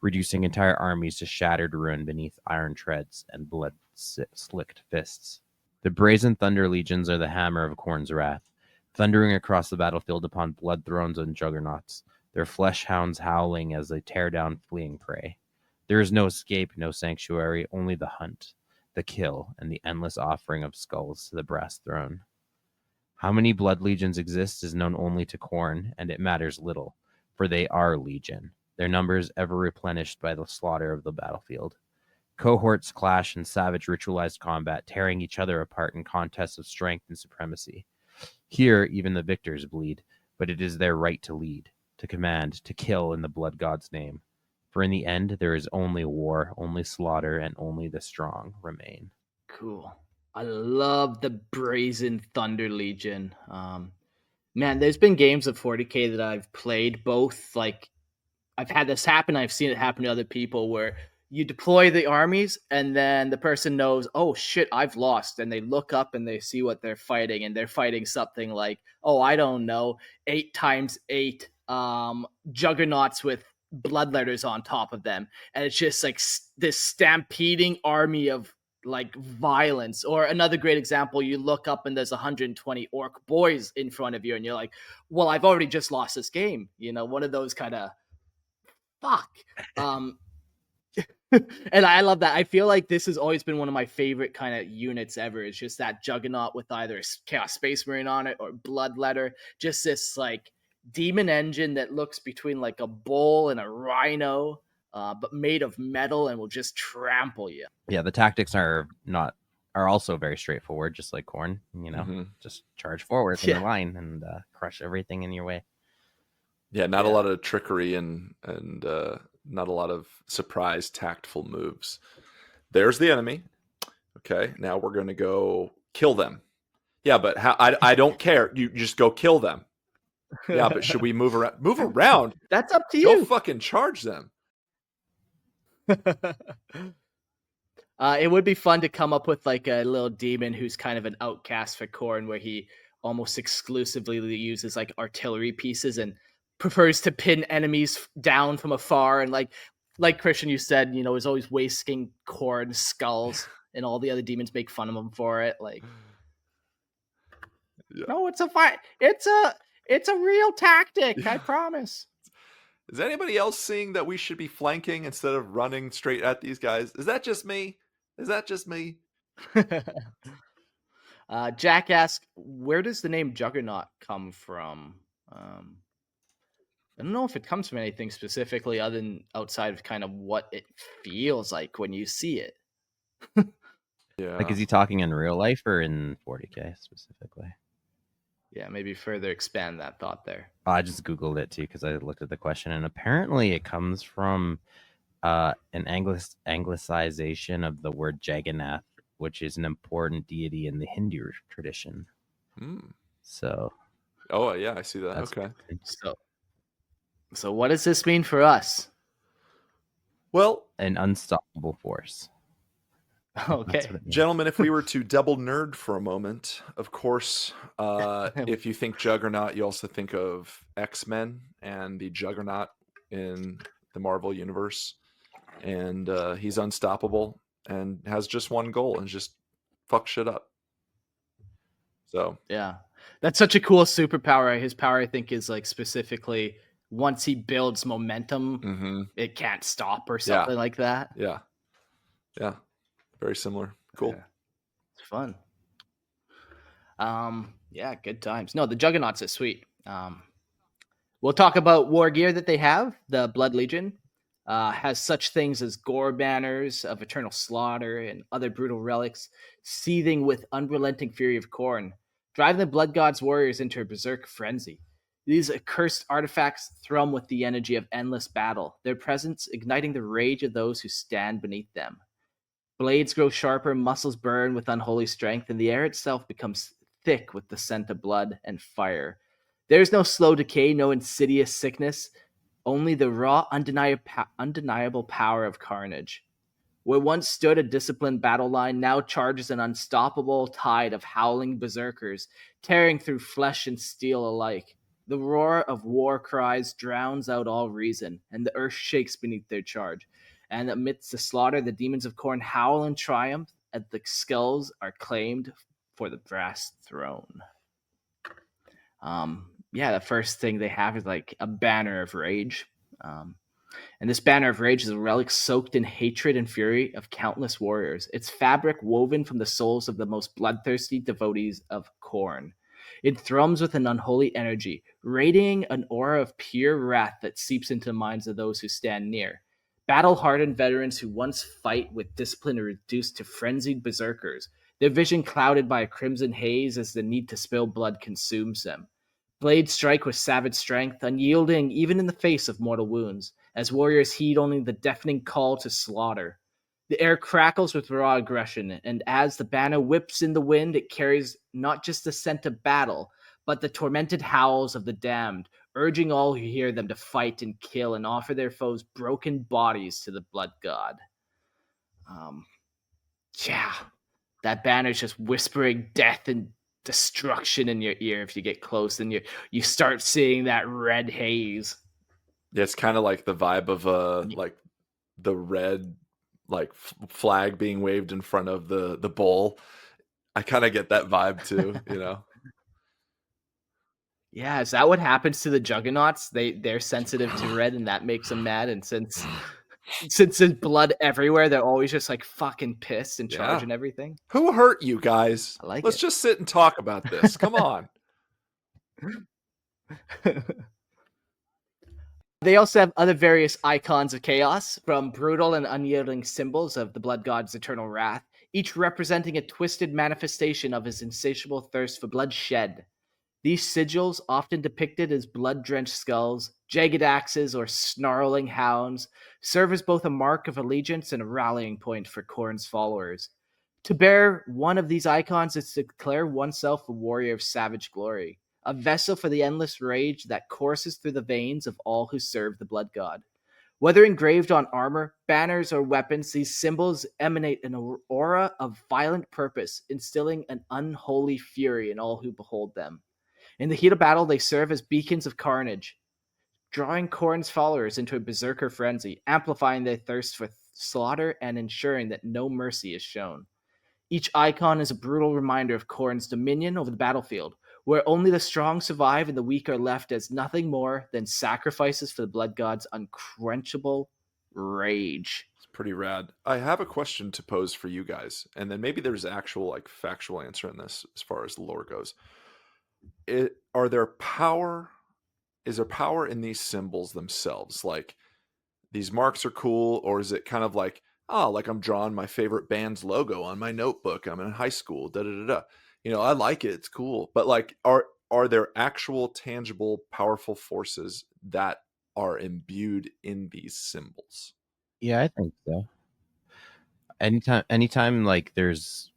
reducing entire armies to shattered ruin beneath iron treads and blood-slicked fists. The brazen thunder legions are the hammer of Khorne's wrath, thundering across the battlefield upon blood thrones and juggernauts, their flesh hounds howling as they tear down fleeing prey. There is no escape, no sanctuary, only the hunt, the kill, and the endless offering of skulls to the brass throne. How many blood legions exist is known only to Khorne, and it matters little, for they are legion, their numbers ever replenished by the slaughter of the battlefield. Cohorts clash in savage ritualized combat, tearing each other apart in contests of strength and supremacy. Here, even the victors bleed, but it is their right to lead, to command, to kill in the blood god's name. For in the end, there is only war, only slaughter, and only the strong remain. Cool. I love the Brazen Thunder Legion. Man, there's been games of 40K that I've played, both like I've had this happen. I've seen it happen to other people where you deploy the armies and then the person knows, oh shit, I've lost. And they look up and they see what they're fighting. And they're fighting something like, oh, I don't know, 8x8 juggernauts with bloodletters on top of them. And it's just like this stampeding army of like violence. Or another great example, you look up and there's 120 orc boys in front of you. And you're like, well, I've already just lost this game. You know, one of those kind of fuck. And I love that. I feel like this has always been one of my favorite kind of units ever. It's just that juggernaut with either a Chaos Space Marine on it or Bloodletter. Just this like demon engine that looks between like a bull and a rhino, but made of metal and will just trample you. Yeah, the tactics are also very straightforward, just like Khorne. You know, just charge forward in the line and crush everything in your way. Yeah, not a lot of trickery and not a lot of surprise tactful moves. There's the enemy. Okay, now we're going to go kill them. Yeah, but I don't care. You just go kill them. Yeah, but should we move around? Move around? That's up to you. Go fucking charge them. It would be fun to come up with like a little demon who's kind of an outcast for Khorne, where he almost exclusively uses like artillery pieces and prefers to pin enemies down from afar. And like Christian, you said, you know, is always wasting Khorne skulls, and all the other demons make fun of him for it. Like, no, it's a fight. It's a real tactic. I promise. Is anybody else seeing that we should be flanking instead of running straight at these guys? Is that just me? Jack asks, where does the name Juggernaut come from? I don't know if it comes from anything specifically other than outside of kind of what it feels like when you see it. Yeah. Like, is he talking in real life or in 40K specifically? Yeah, maybe further expand that thought there. I just Googled it too because I looked at the question, and apparently it comes from an anglicization of the word Jagannath, which is an important deity in the Hindu tradition. So, oh yeah, I see that. Okay. So what does this mean for us? Well, an unstoppable force. Okay. Gentlemen, if we were to double nerd for a moment, of course, if you think Juggernaut, you also think of X-Men and the Juggernaut in the Marvel Universe. And he's unstoppable and has just one goal, and just fuck shit up. So yeah, that's such a cool superpower. His power, I think, is like specifically once he builds momentum, it can't stop or something like that. Yeah. Very similar. Cool. Yeah. It's fun. Yeah, good times. No, the Juggernauts are sweet. We'll talk about war gear that they have. The Blood Legion has such things as gore banners of eternal slaughter and other brutal relics, seething with unrelenting fury of Khorne, driving the Blood God's warriors into a berserk frenzy. These accursed artifacts thrum with the energy of endless battle, their presence igniting the rage of those who stand beneath them. Blades grow sharper, muscles burn with unholy strength, and the air itself becomes thick with the scent of blood and fire. There is no slow decay, no insidious sickness, only the raw, undeniable power of carnage. Where once stood a disciplined battle line, now charges an unstoppable tide of howling berserkers, tearing through flesh and steel alike. The roar of war cries drowns out all reason, and the earth shakes beneath their charge. And amidst the slaughter, the demons of Khorne howl in triumph as the skulls are claimed for the brass throne. Yeah, the first thing they have is like a banner of rage. And this banner of rage is a relic soaked in hatred and fury of countless warriors. Its fabric woven from the souls of the most bloodthirsty devotees of Khorne. It thrums with an unholy energy, radiating an aura of pure wrath that seeps into the minds of those who stand near. Battle-hardened veterans who once fight with discipline are reduced to frenzied berserkers, their vision clouded by a crimson haze as the need to spill blood consumes them. Blades strike with savage strength, unyielding even in the face of mortal wounds, as warriors heed only the deafening call to slaughter. The air crackles with raw aggression, and as the banner whips in the wind, it carries not just the scent of battle, but the tormented howls of the damned, urging all who hear them to fight and kill and offer their foes broken bodies to the blood god. Yeah, that banner's just whispering death and destruction in your ear if you get close, and you start seeing that red haze. Yeah, it's kind of like the vibe of like the red like flag being waved in front of the bowl. I kind of get that vibe too, you know. Yeah, is that what happens to the juggernauts? They're sensitive to red, and that makes them mad. And since there's blood everywhere, they're always just like fucking pissed and charging everything. Who hurt you guys? I like Let's it. just sit and talk about this. Come on. They also have other various icons of chaos, from brutal and unyielding symbols of the blood god's eternal wrath, each representing a twisted manifestation of his insatiable thirst for bloodshed. These sigils, often depicted as blood-drenched skulls, jagged axes, or snarling hounds, serve as both a mark of allegiance and a rallying point for Khorne's followers. To bear one of these icons is to declare oneself a warrior of savage glory, a vessel for the endless rage that courses through the veins of all who serve the blood god. Whether engraved on armor, banners, or weapons, these symbols emanate an aura of violent purpose, instilling an unholy fury in all who behold them. In the heat of battle, they serve as beacons of carnage, drawing Khorne's followers into a berserker frenzy, amplifying their thirst for slaughter and ensuring that no mercy is shown. Each icon is a brutal reminder of Khorne's dominion over the battlefield, where only the strong survive and the weak are left as nothing more than sacrifices for the blood god's unquenchable rage. It's pretty rad. I have a question to pose for you guys, and then maybe there's actual like factual answer in this as far as the lore goes. Are there power? Is there power in these symbols themselves? Like these marks are cool, or is it kind of like, oh, like I'm drawing my favorite band's logo on my notebook. I'm in high school. Da da da da. You know, I like it. It's cool. But like, are there actual, tangible, powerful forces that are imbued in these symbols? Yeah, I think so. Anytime like there's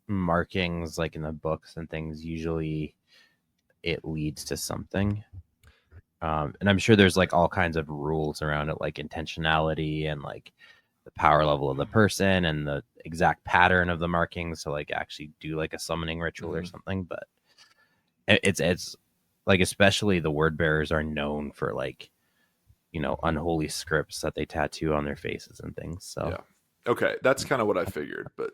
markings like in the books and things, usually it leads to something. And I'm sure there's like all kinds of rules around it, like intentionality and like the power level of the person and the exact pattern of the markings to like actually do like a summoning ritual or something. But it's like, especially the word bearers are known for like, you know, unholy scripts that they tattoo on their faces and things. So yeah, okay, that's kind of what I figured. But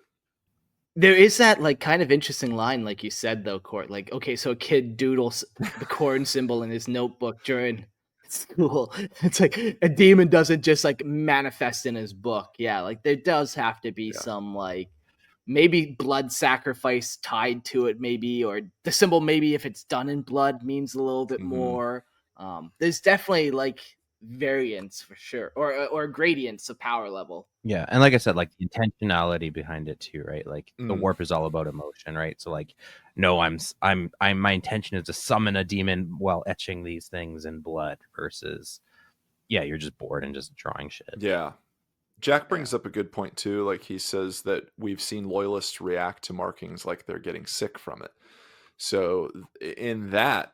there is that like kind of interesting line, like you said though, Court. Like, okay, so a kid doodles the Khorne symbol in his notebook during school. It's like a demon doesn't just like manifest in his book. Yeah, like there does have to be some like maybe blood sacrifice tied to it, maybe, or the symbol maybe if it's done in blood means a little bit more. There's definitely like variants for sure, or gradients of power level. yeah, and like I said, like the intentionality behind it too, right? Like the warp is all about emotion, right? So like, no, I'm my intention is to summon a demon while etching these things in blood versus, yeah, you're just bored and just drawing shit. Yeah. Jack brings up a good point too. Like he says that we've seen loyalists react to markings like they're getting sick from it. So in that,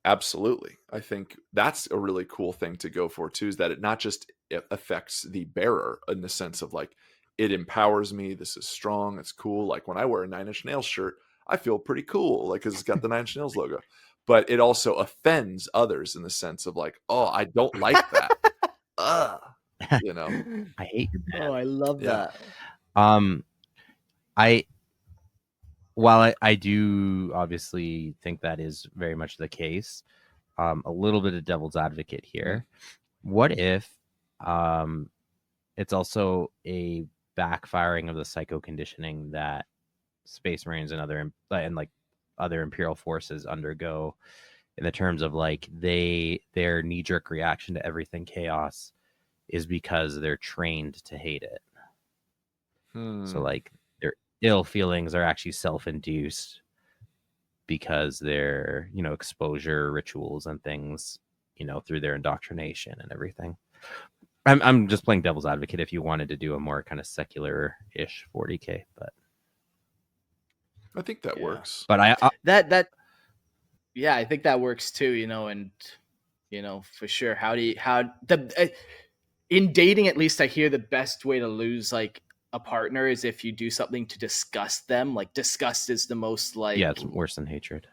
absolutely, I think that's a really cool thing to go for too, is that it not just affects the bearer in the sense of like it empowers me. This is strong. It's cool. Like when I wear a 9 Inch Nails shirt, I feel pretty cool, like because it's got the 9 Inch Nails logo. But it also offends others in the sense of like, oh, I don't like that. You know. I hate your band. Oh, I love Yeah. that. While I do obviously think that is very much the case, a little bit of devil's advocate here. What if it's also a backfiring of the psycho conditioning that Space Marines and other Imperial forces undergo, in the terms of like their knee-jerk reaction to everything chaos is because they're trained to hate it. So like their ill feelings are actually self-induced because their, you know, exposure rituals and things, you know, through their indoctrination and everything. I'm just playing devil's advocate if you wanted to do a more kind of secular-ish 40K, but I think that works. But I think that works too, you know, and you know, for sure. In dating, at least I hear the best way to lose like a partner is if you do something to disgust them. Like disgust is the most like, it's worse than hatred.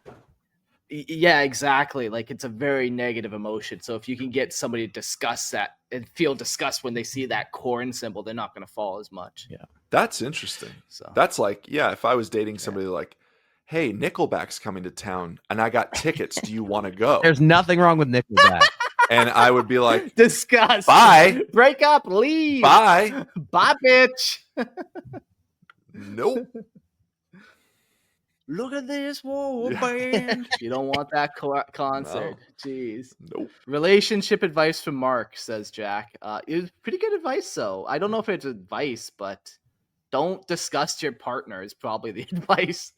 Yeah, exactly. Like it's a very negative emotion. So if you can get somebody to discuss that and feel disgust when they see that Khorne symbol, they're not going to fall as much. Yeah, that's interesting. So that's like, if I was dating somebody like, hey, Nickelback's coming to town and I got tickets. Do you want to go? There's nothing wrong with Nickelback. And I would be like, disgust. Bye. Break up. Leave. Bye. Bye, bitch. Nope. Look at this war band. You don't want that concert. No. Jeez. Nope. Relationship advice from Mark, says Jack. It was pretty good advice, though. I don't know if it's advice, but don't disgust your partner is probably the advice.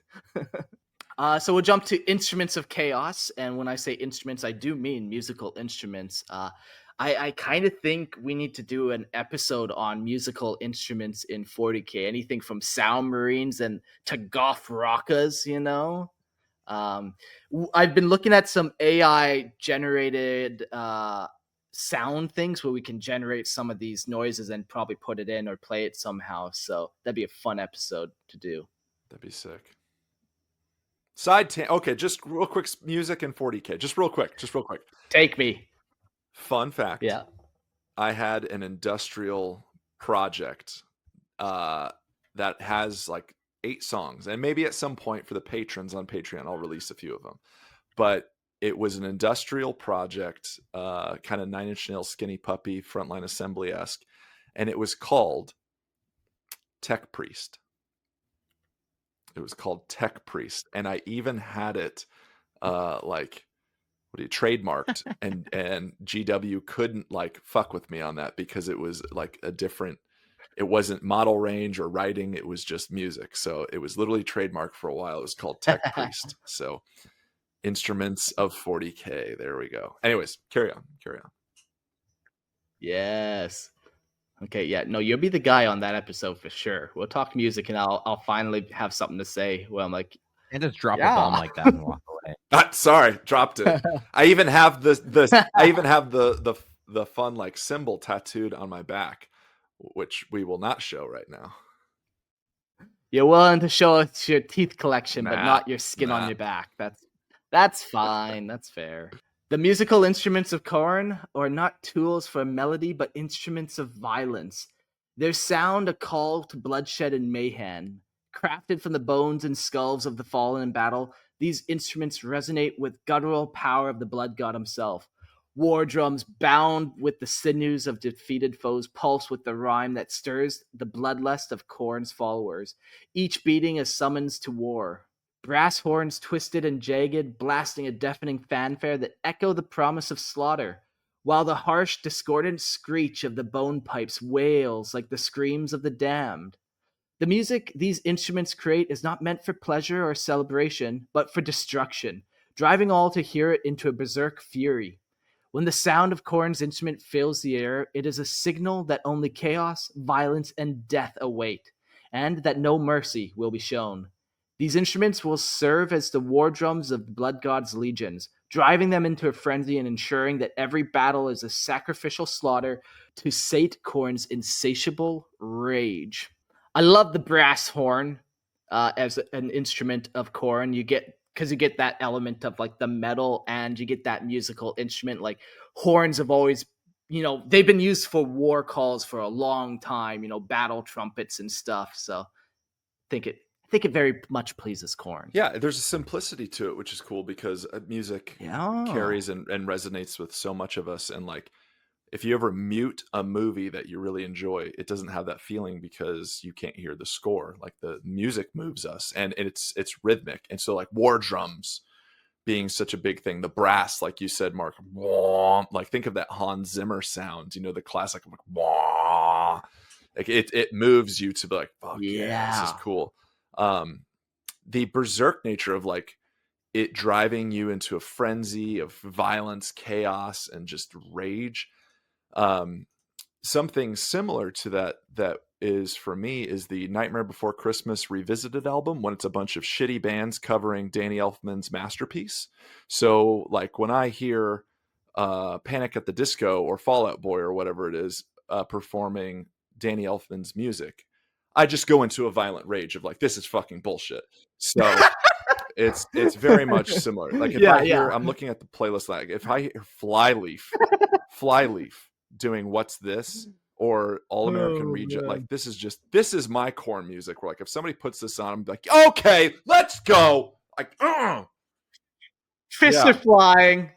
So we'll jump to instruments of chaos. And when I say instruments, I do mean musical instruments. I kind of think we need to do an episode on musical instruments in 40K. Anything from sound marines and to goth rockas, you know? I've been looking at some AI generated sound things where we can generate some of these noises and probably put it in or play it somehow. So that'd be a fun episode to do. That'd be sick. Okay, just real quick, music and 40K. Just real quick. Take me. Fun fact. Yeah. I had an industrial project that has like 8 songs, and maybe at some point for the patrons on Patreon, I'll release a few of them. But it was an industrial project, kind of 9 Inch Nails, Skinny Puppy, Frontline Assembly-esque, and it was called Tech Priest. It was called Tech Priest, and I even had it trademarked, and GW couldn't like fuck with me on that because it was like it wasn't model range or writing, it was just music. So it was literally trademarked for a while. It was called Tech Priest. So instruments of 40K. There we go. Anyways, carry on. Yes. Okay, yeah. No, you'll be the guy on that episode for sure. We'll talk music and I'll finally have something to say. Well, I'm like, and just drop a bomb like that and walk away. Sorry, dropped it. I even have the fun like symbol tattooed on my back, which we will not show right now. You're willing to show us your teeth collection, but not your skin on your back. That's fine. That's fair. The musical instruments of Khorne are not tools for melody, but instruments of violence. Their sound a call to bloodshed and mayhem. Crafted from the bones and skulls of the fallen in battle, these instruments resonate with guttural power of the blood god himself. War drums bound with the sinews of defeated foes pulse with the rhyme that stirs the bloodlust of Khorne's followers, each beating a summons to war. Brass horns twisted and jagged, blasting a deafening fanfare that echo the promise of slaughter, while the harsh, discordant screech of the bone pipes wails like the screams of the damned. The music these instruments create is not meant for pleasure or celebration, but for destruction, driving all to hear it into a berserk fury. When the sound of Khorne's instrument fills the air, it is a signal that only chaos, violence, and death await, and that no mercy will be shown. These instruments will serve as the war drums of the Blood God's legions, driving them into a frenzy and ensuring that every battle is a sacrificial slaughter to sate Khorne's insatiable rage. I love the brass horn as an instrument of Khorne. Because you get that element of like the metal, and you get that musical instrument. Like horns have always, they've been used for war calls for a long time. Battle trumpets and stuff. So I think it very much pleases Khorne. Yeah, there's a simplicity to it, which is cool because music Yeah. carries and resonates with so much of us. And like, if you ever mute a movie that you really enjoy, it doesn't have that feeling because you can't hear the score. Like the music moves us, and it's rhythmic. And so like war drums being such a big thing, the brass, like you said, Mark, wah, like think of that Hans Zimmer sound, the classic, like, wah, like it moves you to be like, fuck yeah, this is cool. The berserk nature of like it driving you into a frenzy of violence, chaos, and just rage. Something similar to that is for me is the Nightmare Before Christmas Revisited album, when it's a bunch of shitty bands covering Danny Elfman's masterpiece. So like when I hear Panic at the Disco or Fall Out Boy or whatever it is performing Danny Elfman's music, I just go into a violent rage of like, this is fucking bullshit. So it's very much similar. Like if I hear, I'm looking at the playlist, like if I hear Flyleaf doing What's This or All American Reject, like this is my Khorne music. Where like if somebody puts this on, I'm like, okay, let's go. Like, fists are flying.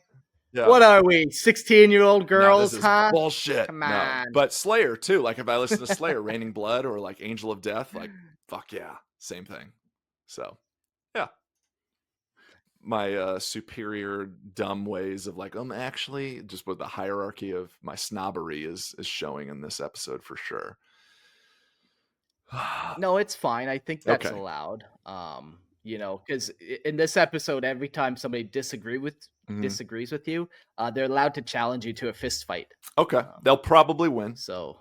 Yeah. What are we, 16-year-old girls? No, this is bullshit. Come on. No. But Slayer too. Like if I listen to Slayer, Raining Blood, or like Angel of Death, like fuck yeah, same thing. So yeah, my superior dumb ways of like, actually, just with the hierarchy of my snobbery is showing in this episode for sure. No, it's fine. I think that's allowed. Because in this episode, every time somebody disagrees with you, they're allowed to challenge you to a fist fight. Okay, they'll probably win. So,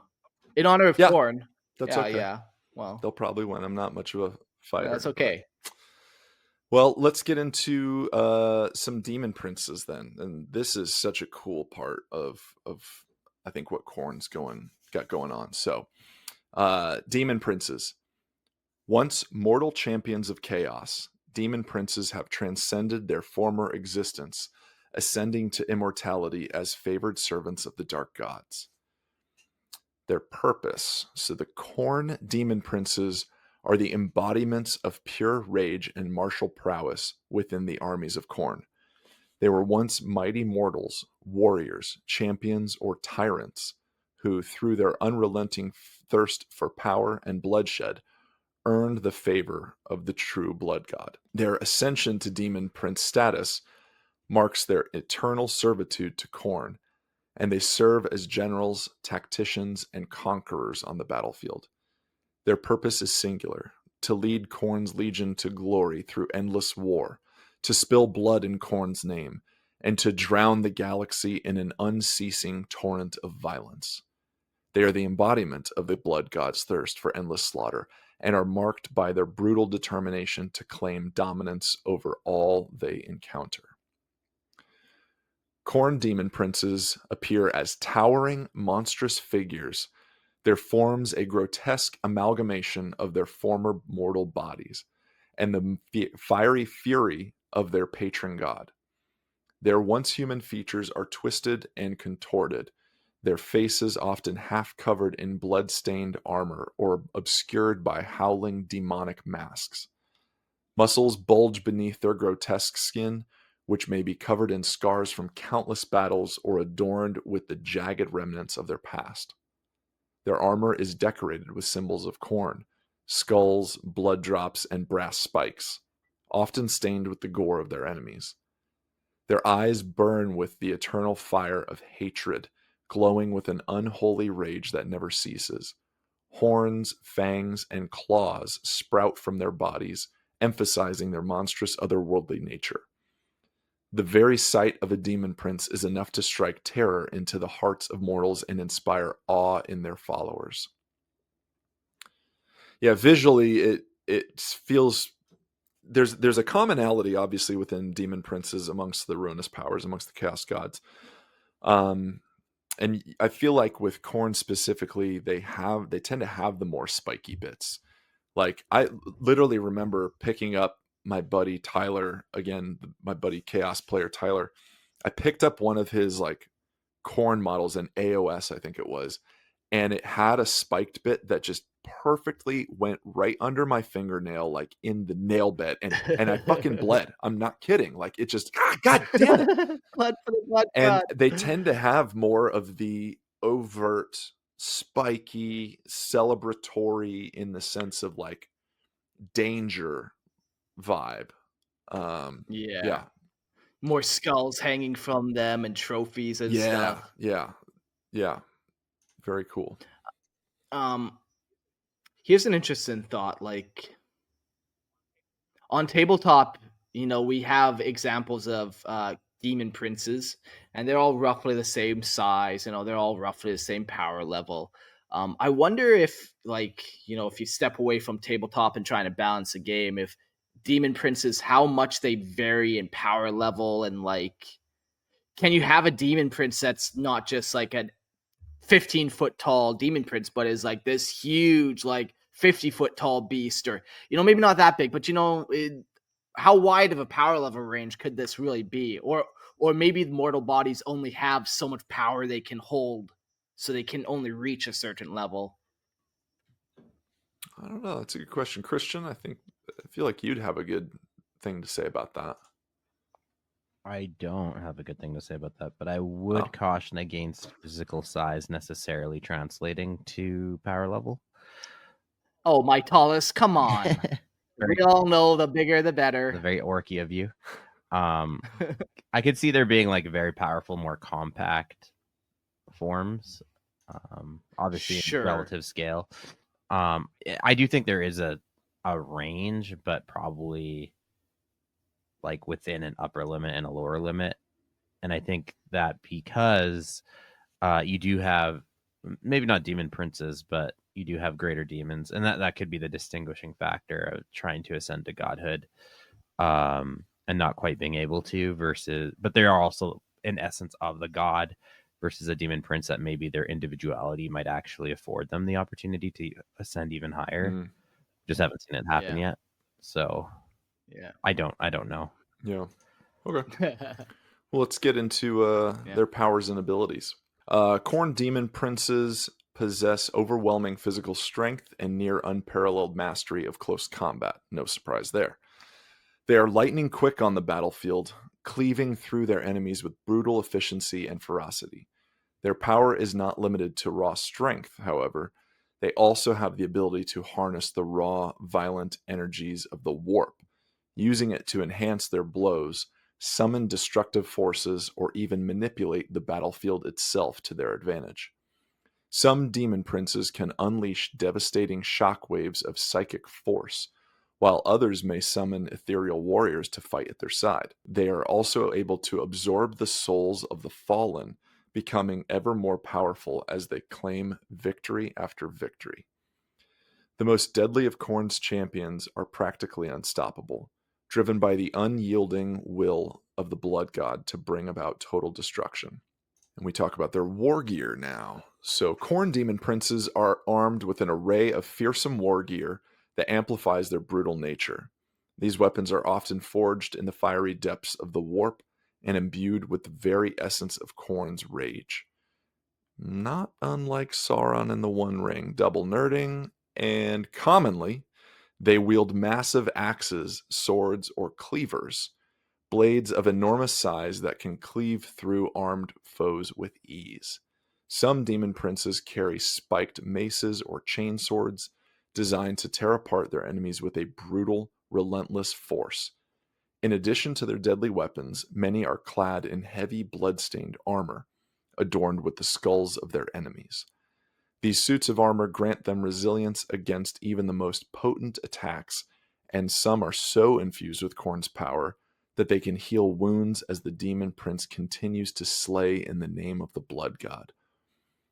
in honor of Khorne, that's okay. Yeah, well, they'll probably win. I'm not much of a fighter. That's okay. Well, let's get into some demon princes then, and this is such a cool part of I think what Khorne's got going on. So, demon princes. Once mortal champions of chaos, demon princes have transcended their former existence, ascending to immortality as favored servants of the dark gods. Their purpose. So the Khorne demon princes are the embodiments of pure rage and martial prowess within the armies of Khorne. They were once mighty mortals, warriors, champions, or tyrants who, through their unrelenting thirst for power and bloodshed, earned the favor of the true blood god. Their ascension to demon prince status marks their eternal servitude to Khorne, and they serve as generals, tacticians, and conquerors on the battlefield. Their purpose is singular: to lead Khorne's legion to glory through endless war, to spill blood in Khorne's name, and to drown the galaxy in an unceasing torrent of violence. They are the embodiment of the blood god's thirst for endless slaughter, and are marked by their brutal determination to claim dominance over all they encounter. Khorne demon princes appear as towering, monstrous figures, their forms a grotesque amalgamation of their former mortal bodies, and the fiery fury of their patron god. Their once human features are twisted and contorted, their faces often half covered in blood-stained armor or obscured by howling demonic masks. Muscles bulge beneath their grotesque skin, which may be covered in scars from countless battles or adorned with the jagged remnants of their past. Their armor is decorated with symbols of Khorne, skulls, blood drops, and brass spikes, often stained with the gore of their enemies. Their eyes burn with the eternal fire of hatred, glowing with an unholy rage that never ceases. Horns, fangs, and claws sprout from their bodies, emphasizing their monstrous otherworldly nature. The very sight of a demon prince is enough to strike terror into the hearts of mortals and inspire awe in their followers. Yeah, visually it feels there's a commonality obviously within demon princes amongst the ruinous powers, amongst the chaos gods. And I feel like with Khorne specifically, they tend to have the more spiky bits. Like, I literally remember picking up my buddy Tyler, again, my buddy Chaos player Tyler. I picked up one of his like Khorne models, an AOS, I think it was, and it had a spiked bit that just perfectly went right under my fingernail, like in the nail bed, and I fucking bled. I'm not kidding. Like, it just, God damn it. Blood for the blood And god. they tend to have more of the overt, spiky, celebratory in the sense of like danger vibe. Yeah. Yeah. More skulls hanging from them and trophies and Yeah. stuff. Yeah. Yeah. Very cool. Um, Here's an interesting thought. Like on tabletop, we have examples of demon princes, and they're all roughly the same size. They're all roughly the same power level. I wonder if, like, if you step away from tabletop and trying to balance a game, if demon princes, how much they vary in power level, and like, can you have a demon prince that's not just like a 15-foot tall demon prince, but is like this huge, like 50-foot tall beast, or maybe not that big, but how wide of a power level range could this really be? Or maybe the mortal bodies only have so much power they can hold, so they can only reach a certain level. I don't know. That's a good question, Christian. I feel like you'd have a good thing to say about that. I don't have a good thing to say about that, but I would caution against physical size necessarily translating to power level. Oh, my tallest, come on. We all know the bigger the better. The very orky of you. I could see there being like very powerful, more compact forms. Obviously Sure. in relative scale. I do think there is a range, but probably like within an upper limit and a lower limit. And I think that because you do have maybe not demon princes, but you do have greater demons, and that could be the distinguishing factor of trying to ascend to godhood, and not quite being able to, versus, but they are also in essence of the god, versus a demon prince that maybe their individuality might actually afford them the opportunity to ascend even higher. Just haven't seen it happen yet. So yeah, I don't know. Yeah. Okay. Well, let's get into their powers and abilities. Khorne demon princes possess overwhelming physical strength and near unparalleled mastery of close combat. No surprise there. They are lightning quick on the battlefield, cleaving through their enemies with brutal efficiency and ferocity. Their power is not limited to raw strength, however. They also have the ability to harness the raw, violent energies of the warp, using it to enhance their blows, summon destructive forces, or even manipulate the battlefield itself to their advantage. Some demon princes can unleash devastating shockwaves of psychic force, while others may summon ethereal warriors to fight at their side. They are also able to absorb the souls of the fallen, becoming ever more powerful as they claim victory after victory. The most deadly of Khorne's champions are practically unstoppable, driven by the unyielding will of the blood god to bring about total destruction. And we talk about their war gear now. So Khorne demon princes are armed with an array of fearsome war gear that amplifies their brutal nature. These weapons are often forged in the fiery depths of the warp and imbued with the very essence of Khorne's rage. Not unlike Sauron in the One Ring, double nerding, and commonly they wield massive axes, swords, or cleavers, blades of enormous size that can cleave through armed foes with ease. Some demon princes carry spiked maces or chain swords designed to tear apart their enemies with a brutal, relentless force. In addition to their deadly weapons, many are clad in heavy, blood-stained armor, adorned with the skulls of their enemies. These suits of armor grant them resilience against even the most potent attacks, and some are so infused with Khorne's power that they can heal wounds as the demon prince continues to slay in the name of the blood god.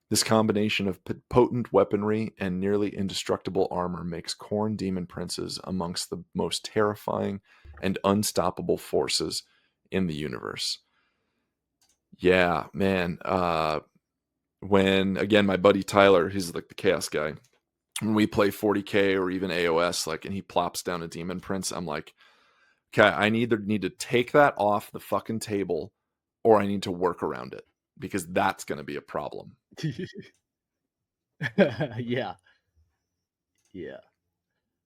This combination of potent weaponry and nearly indestructible armor makes Khorne demon princes amongst the most terrifying and unstoppable forces in the universe. Yeah, man. When, again, my buddy Tyler, he's like the chaos guy, when we play 40K or even AOS, like, and he plops down a Demon Prince, I'm like, okay, I either need to take that off the fucking table or I need to work around it, because that's going to be a problem. Yeah. Yeah.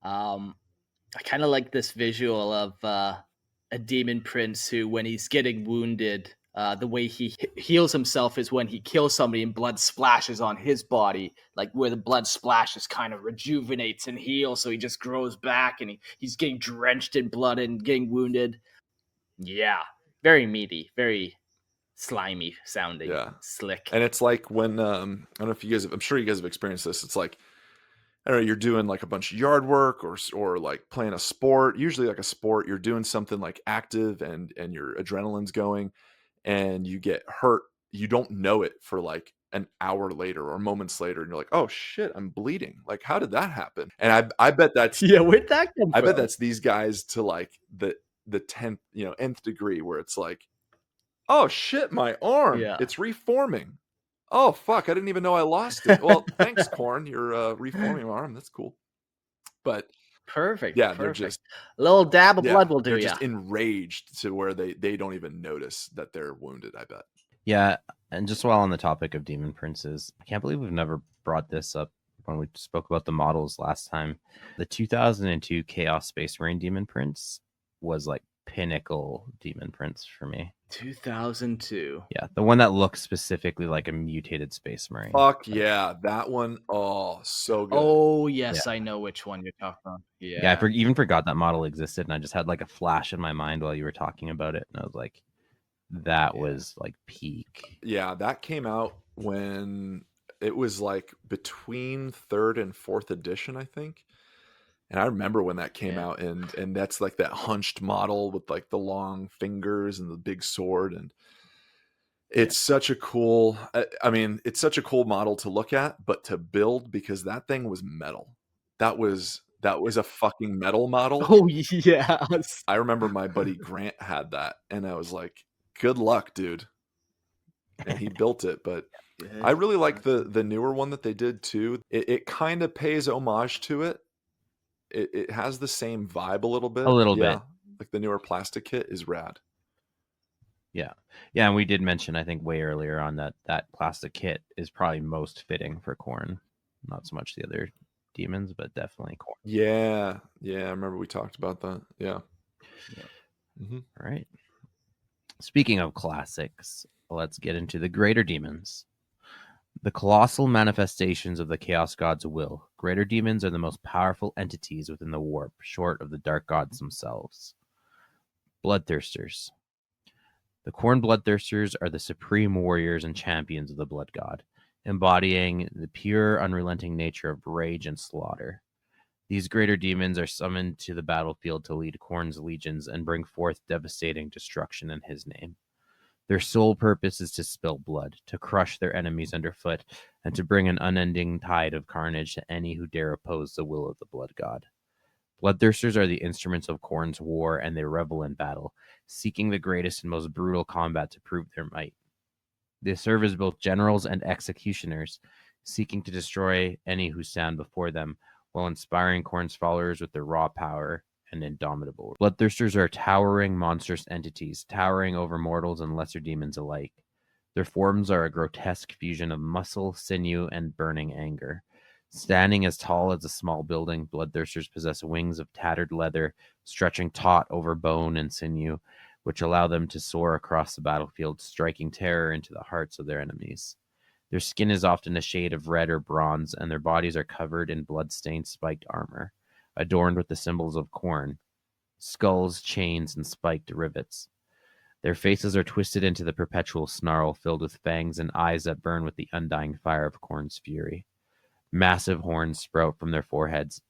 I kind of like this visual of a demon prince who, when he's getting wounded, the way he heals himself is when he kills somebody and blood splashes on his body, like where the blood splashes kind of rejuvenates and heals. So he just grows back and he's getting drenched in blood and getting wounded. Yeah. Very meaty, very slimy sounding, Yeah. slick. And it's like when, I don't know if you guys, I'm sure you guys have experienced this. It's like, I don't know, you're doing like a bunch of yard work or like playing a sport, usually like a sport, you're doing something like active and your adrenaline's going and you get hurt. You don't know it for like an hour later or moments later. And you're like, oh shit, I'm bleeding. Like, how did that happen? And I bet that's, Yeah, where'd that come I bet from? that's these guys to like the 10th, nth degree, where it's like, oh shit, my arm, Yeah. it's reforming. Oh fuck, I didn't even know I lost it. Well, thanks, Khorne. You're reforming my arm. That's cool. But Perfect. yeah, they're Perfect. just A little dab of blood will do they're ya. just enraged to where they don't even notice that they're wounded, I bet. Yeah, and just while on the topic of demon princes, I can't believe we've never brought this up when we spoke about the models last time. The 2002 Chaos Space Marine Demon Prince was like pinnacle demon prince for me. 2002. Yeah, the one that looks specifically like a mutated space marine. Fuck yeah, that one. Oh, so good. Oh yes, I know which one you're talking about. Yeah, I even forgot that model existed, and I just had like a flash in my mind while you were talking about it, and I was like, that was like peak. Yeah, that came out when it was like between 3rd and 4th edition, I think. And I remember when that came out, and that's like that hunched model with like the long fingers and the big sword, and it's such a cool, I mean, it's such a cool model to look at, but to build, because that thing was metal. That was a fucking metal model. Oh yes. I remember my buddy Grant had that, and I was like, good luck, dude. And he built it, but I really like the newer one that they did too. It kind of pays homage to it. It has the same vibe a little bit. A little bit. Like the newer plastic kit is rad. Yeah. Yeah, and we did mention, I think, way earlier on that plastic kit is probably most fitting for Khorne. Not so much the other demons, but definitely Khorne. Yeah. Yeah, I remember we talked about that. Yeah. All right. Speaking of classics, let's get into the greater demons. The colossal manifestations of the Chaos God's will. Greater demons are the most powerful entities within the warp, short of the dark gods themselves. Bloodthirsters. The Khorne Bloodthirsters are the supreme warriors and champions of the blood god, embodying the pure, unrelenting nature of rage and slaughter. These greater demons are summoned to the battlefield to lead Khorne's legions and bring forth devastating destruction in his name. Their sole purpose is to spill blood, to crush their enemies underfoot, and to bring an unending tide of carnage to any who dare oppose the will of the blood god. Bloodthirsters are the instruments of Khorne's war, and they revel in battle, seeking the greatest and most brutal combat to prove their might. They serve as both generals and executioners, seeking to destroy any who stand before them, while inspiring Khorne's followers with their raw power and indomitable. Bloodthirsters are towering, monstrous entities, towering over mortals and lesser demons alike. Their forms are a grotesque fusion of muscle, sinew, and burning anger. Standing as tall as a small building, Bloodthirsters possess wings of tattered leather, stretching taut over bone and sinew, which allow them to soar across the battlefield, striking terror into the hearts of their enemies. Their skin is often a shade of red or bronze, and their bodies are covered in blood-stained spiked armor, adorned with the symbols of Khorne, skulls, chains, and spiked rivets. Their faces are twisted into the perpetual snarl, filled with fangs and eyes that burn with the undying fire of Khorne's fury. Massive horns sprout from their foreheads,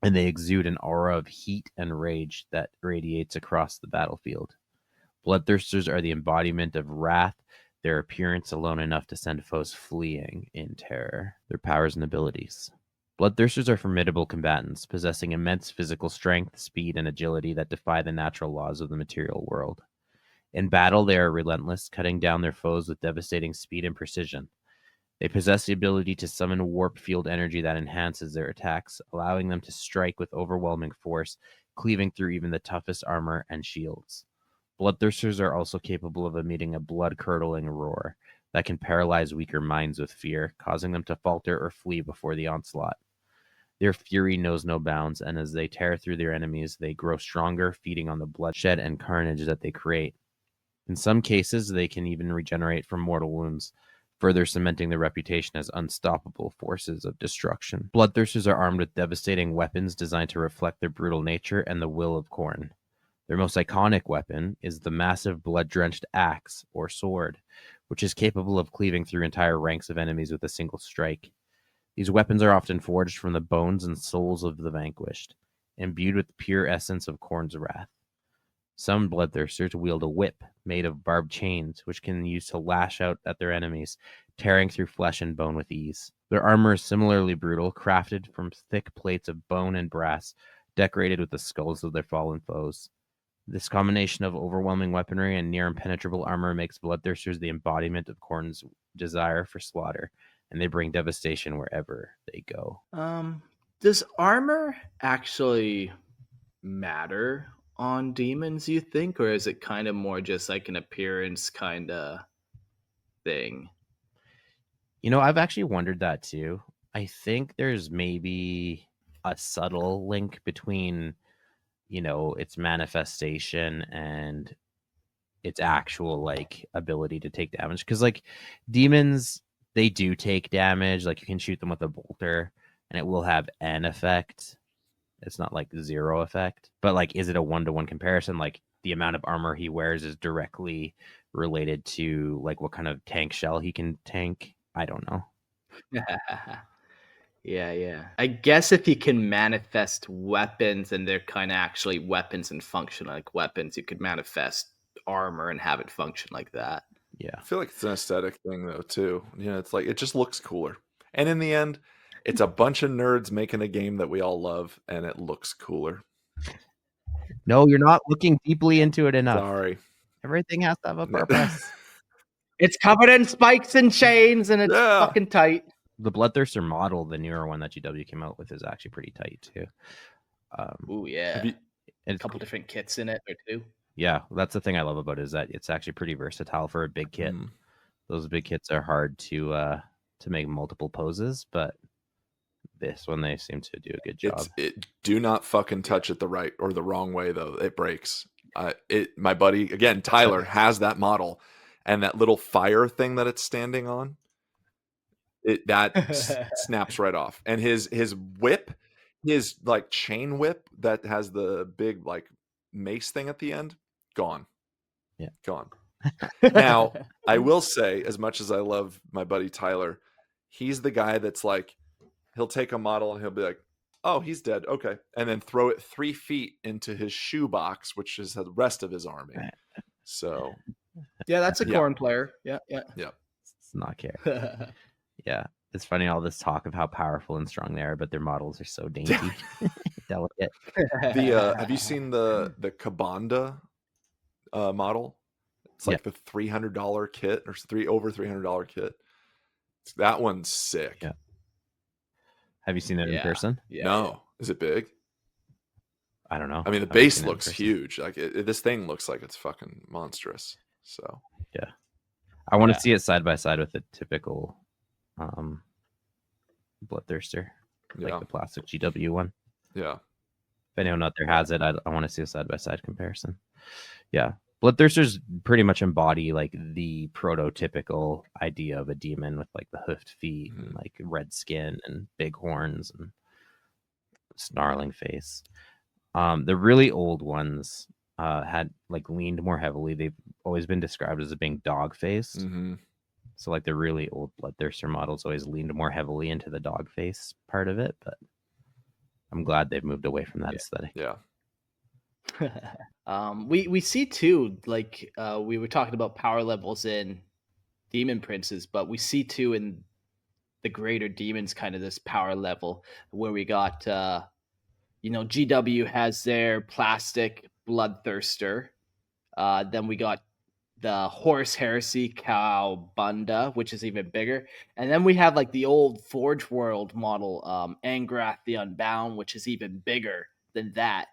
and they exude an aura of heat and rage that radiates across the battlefield. Bloodthirsters are the embodiment of wrath, their appearance alone enough to send foes fleeing in terror. Their powers and abilities. Bloodthirsters are formidable combatants, possessing immense physical strength, speed, and agility that defy the natural laws of the material world. In battle, they are relentless, cutting down their foes with devastating speed and precision. They possess the ability to summon warp field energy that enhances their attacks, allowing them to strike with overwhelming force, cleaving through even the toughest armor and shields. Bloodthirsters are also capable of emitting a blood-curdling roar that can paralyze weaker minds with fear, causing them to falter or flee before the onslaught. Their fury knows no bounds, and as they tear through their enemies, they grow stronger, feeding on the bloodshed and carnage that they create. In some cases, they can even regenerate from mortal wounds, further cementing their reputation as unstoppable forces of destruction. Bloodthirsters are armed with devastating weapons designed to reflect their brutal nature and the will of Khorne. Their most iconic weapon is the massive blood-drenched axe, or sword, which is capable of cleaving through entire ranks of enemies with a single strike. These weapons are often forged from the bones and souls of the vanquished, imbued with the pure essence of Khorne's wrath. Some bloodthirsters wield a whip made of barbed chains, which can use to lash out at their enemies, tearing through flesh and bone with ease. Their armor is similarly brutal, crafted from thick plates of bone and brass, decorated with the skulls of their fallen foes. This combination of overwhelming weaponry and near impenetrable armor makes bloodthirsters the embodiment of Khorne's desire for slaughter, and they bring devastation wherever they go. Does armor actually matter on demons, you think, or is it kind of more just like an appearance kind of thing? You know, I've actually wondered that too. I think there's maybe a subtle link between, you know, its manifestation and its actual like ability to take damage. Because like demons, they do take damage. Like you can shoot them with a bolter and it will have an effect. It's not like zero effect. But like, is it a 1-to-1 comparison? Like the amount of armor he wears is directly related to like what kind of tank shell he can tank. I don't know. Yeah. I guess if you can manifest weapons and they're kind of actually weapons and function like weapons, you could manifest armor and have it function like that. Yeah. I feel like it's an aesthetic thing though too. You know, it's like it just looks cooler. And in the end, it's a bunch of nerds making a game that we all love, and it looks cooler. No, you're not looking deeply into it enough. Sorry. Everything has to have a purpose. It's covered in spikes and chains and it's Yeah. fucking tight. The Bloodthirster model, the newer one that GW came out with, is actually pretty tight too. Ooh, yeah. Have you- A couple different kits in it or two. Yeah, that's the thing I love about it, is that it's actually pretty versatile for a big kit. Mm. Those big kits are hard to make multiple poses, but this one they seem to do a good job. Do not fucking touch it the right or the wrong way though. It breaks. My buddy again, Tyler, has that model, and that little fire thing that it's standing on, snaps right off. And his whip, his like chain whip that has the big like mace thing at the end, gone. Yeah, gone. Now, I will say, as much as I love my buddy Tyler, he's the guy that's like, he'll take a model and he'll be like, oh, he's dead. Okay. And then throw it 3 feet into his shoe box, which is the rest of his army. So, yeah, that's a Khorne player. Yeah. It's not care. Yeah. It's funny, all this talk of how powerful and strong they are, but their models are so dainty, delicate. Have you seen the Kabanda model? It's like the $300 kit or over $300 kit. That one's sick. Yeah. Have you seen it in person? Yeah. No. Is it big? I don't know. I mean, the base looks huge. Like this thing looks like it's fucking monstrous. So yeah, I want to see it side by side with the typical Bloodthirster, like the plastic GW one. Yeah. If anyone out there has it, I want to see a side by side comparison. Yeah. Bloodthirsters pretty much embody like the prototypical idea of a demon with like the hoofed feet and like red skin and big horns and snarling face. The really old ones had like leaned more heavily. They've always been described as being dog faced. Mm-hmm. So like the really old Bloodthirster models always leaned more heavily into the dog face part of it, but I'm glad they've moved away from that aesthetic. Yeah. We see too, like we were talking about power levels in Demon Princes, but we see too in the greater demons kind of this power level where we got GW has their plastic Bloodthirster, then we got the Horse Heresy Cowbunda, which is even bigger. And then we have like the old Forge World model, Angrath the Unbound, which is even bigger than that.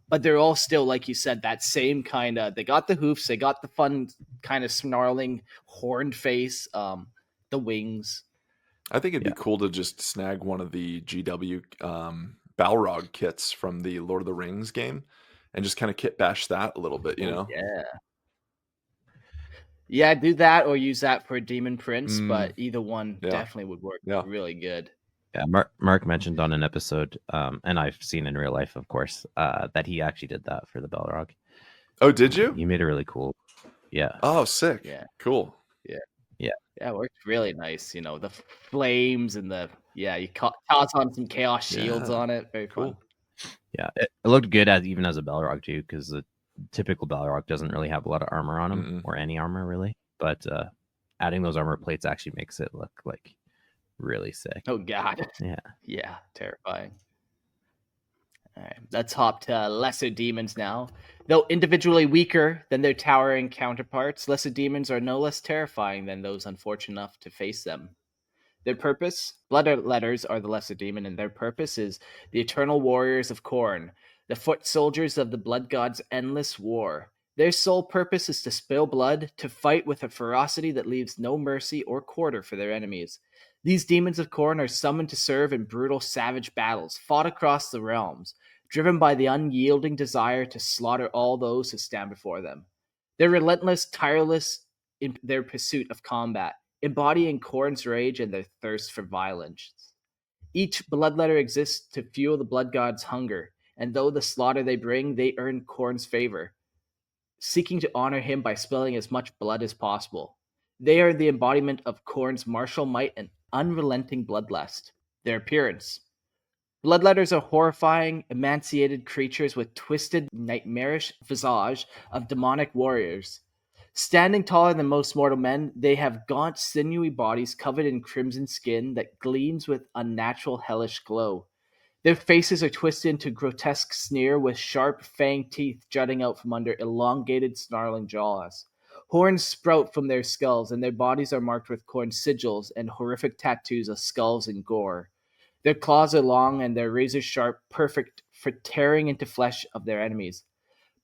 But they're all still, like you said, that same kind of. They got the hoofs, they got the fun kind of snarling horned face, the wings. I think it'd be cool to just snag one of the GW Balrog kits from the Lord of the Rings game and just kind of kit bash that a little bit, you know? Yeah, do that or use that for Demon Prince, but either one Yeah. definitely would work really good. Yeah, Mark mentioned on an episode, and I've seen in real life, of course, that he actually did that for the Balrog. Oh, did you? He made it really cool. Yeah. Oh, sick. Yeah. Cool. Yeah, it works really nice. You know, the flames and you toss on some chaos shields on it. Very Cool. fun. Yeah, it looked good even as a Balrog too, because the typical Balrog doesn't really have a lot of armor on him, or any armor really. But adding those armor plates actually makes it look like really sick. Oh god. Yeah, terrifying. All right, let's hop to lesser demons now. Though individually weaker than their towering counterparts, lesser demons are no less terrifying than those unfortunate enough to face them. Their purpose? Bloodletters are the lesser demon, and their purpose is the eternal warriors of Khorne, the foot soldiers of the blood god's endless war. Their sole purpose is to spill blood, to fight with a ferocity that leaves no mercy or quarter for their enemies. These demons of Khorne are summoned to serve in brutal, savage battles, fought across the realms, driven by the unyielding desire to slaughter all those who stand before them. They're relentless, tireless in their pursuit of combat, embodying Khorne's rage and their thirst for violence. Each bloodletter exists to fuel the blood god's hunger, and though the slaughter they bring, they earn Khorne's favor, seeking to honor him by spilling as much blood as possible. They are the embodiment of Khorne's martial might and unrelenting bloodlust. Their appearance. Bloodletters are horrifying, emaciated creatures with twisted, nightmarish visage of demonic warriors. Standing taller than most mortal men, they have gaunt, sinewy bodies covered in crimson skin that gleams with unnatural, hellish glow. Their faces are twisted into grotesque sneer with sharp, fanged teeth jutting out from under elongated, snarling jaws. Horns sprout from their skulls, and their bodies are marked with Khorne sigils and horrific tattoos of skulls and gore. Their claws are long and their razors sharp, perfect for tearing into flesh of their enemies.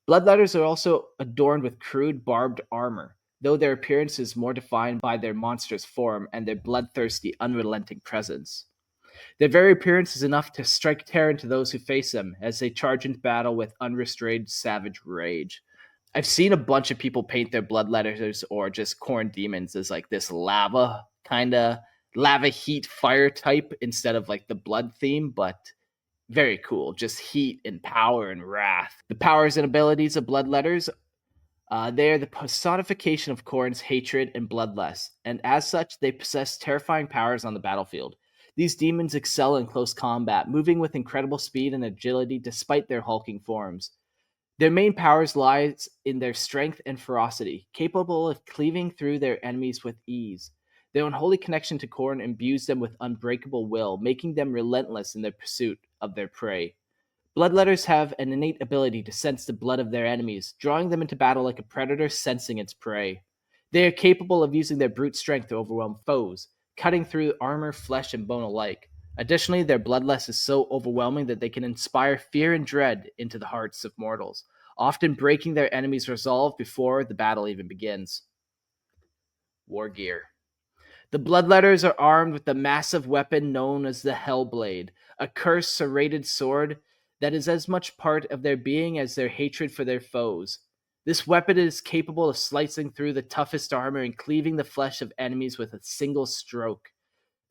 Bloodletters are also adorned with crude, barbed armor, though their appearance is more defined by their monstrous form and their bloodthirsty, unrelenting presence. Their very appearance is enough to strike terror into those who face them as they charge into battle with unrestrained, savage rage. I've seen a bunch of people paint their bloodletters or just Khorne demons as like this lava heat fire type instead of like the blood theme, but very cool. Just heat and power and wrath. The powers and abilities of bloodletters, they are the personification of Khorne's hatred and bloodlust, and as such, they possess terrifying powers on the battlefield. These demons excel in close combat, moving with incredible speed and agility despite their hulking forms. Their main powers lies in their strength and ferocity, capable of cleaving through their enemies with ease. Their unholy connection to Khorne imbues them with unbreakable will, making them relentless in their pursuit of their prey. Bloodletters have an innate ability to sense the blood of their enemies, drawing them into battle like a predator sensing its prey. They are capable of using their brute strength to overwhelm foes, cutting through armor, flesh, and bone alike. Additionally, their bloodlust is so overwhelming that they can inspire fear and dread into the hearts of mortals, often breaking their enemies' resolve before the battle even begins. War gear. The Bloodletters are armed with the massive weapon known as the Hellblade, a cursed, serrated sword that is as much part of their being as their hatred for their foes. This weapon is capable of slicing through the toughest armor and cleaving the flesh of enemies with a single stroke.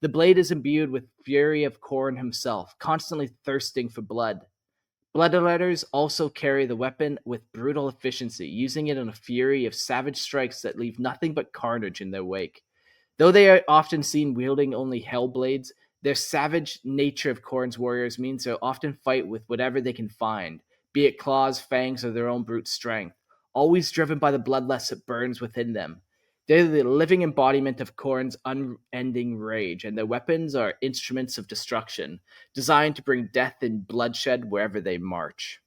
The blade is imbued with fury of Khorne himself, constantly thirsting for blood. Bloodletters also carry the weapon with brutal efficiency, using it in a fury of savage strikes that leave nothing but carnage in their wake. Though they are often seen wielding only Hellblades, their savage nature of Khorne's warriors means they'll often fight with whatever they can find, be it claws, fangs, or their own brute strength, always driven by the bloodlust that burns within them. They're the living embodiment of Khorne's unending rage, and their weapons are instruments of destruction, designed to bring death and bloodshed wherever they march.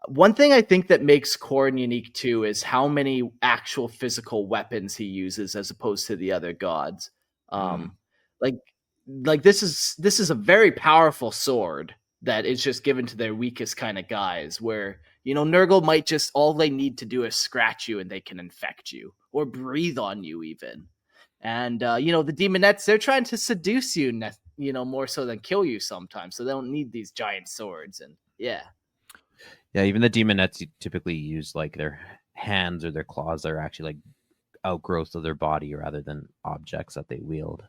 One thing I think that makes Khorne unique too is how many actual physical weapons he uses as opposed to the other gods. Mm. Like this is a very powerful sword that is just given to their weakest kind of guys. Where Nurgle might just all they need to do is scratch you and they can infect you or breathe on you even. And the demonettes, they're trying to seduce you, more so than kill you sometimes. So they don't need these giant swords. And yeah. Yeah, even the demonettes typically use like their hands or their claws that are actually like outgrowths of their body rather than objects that they wield.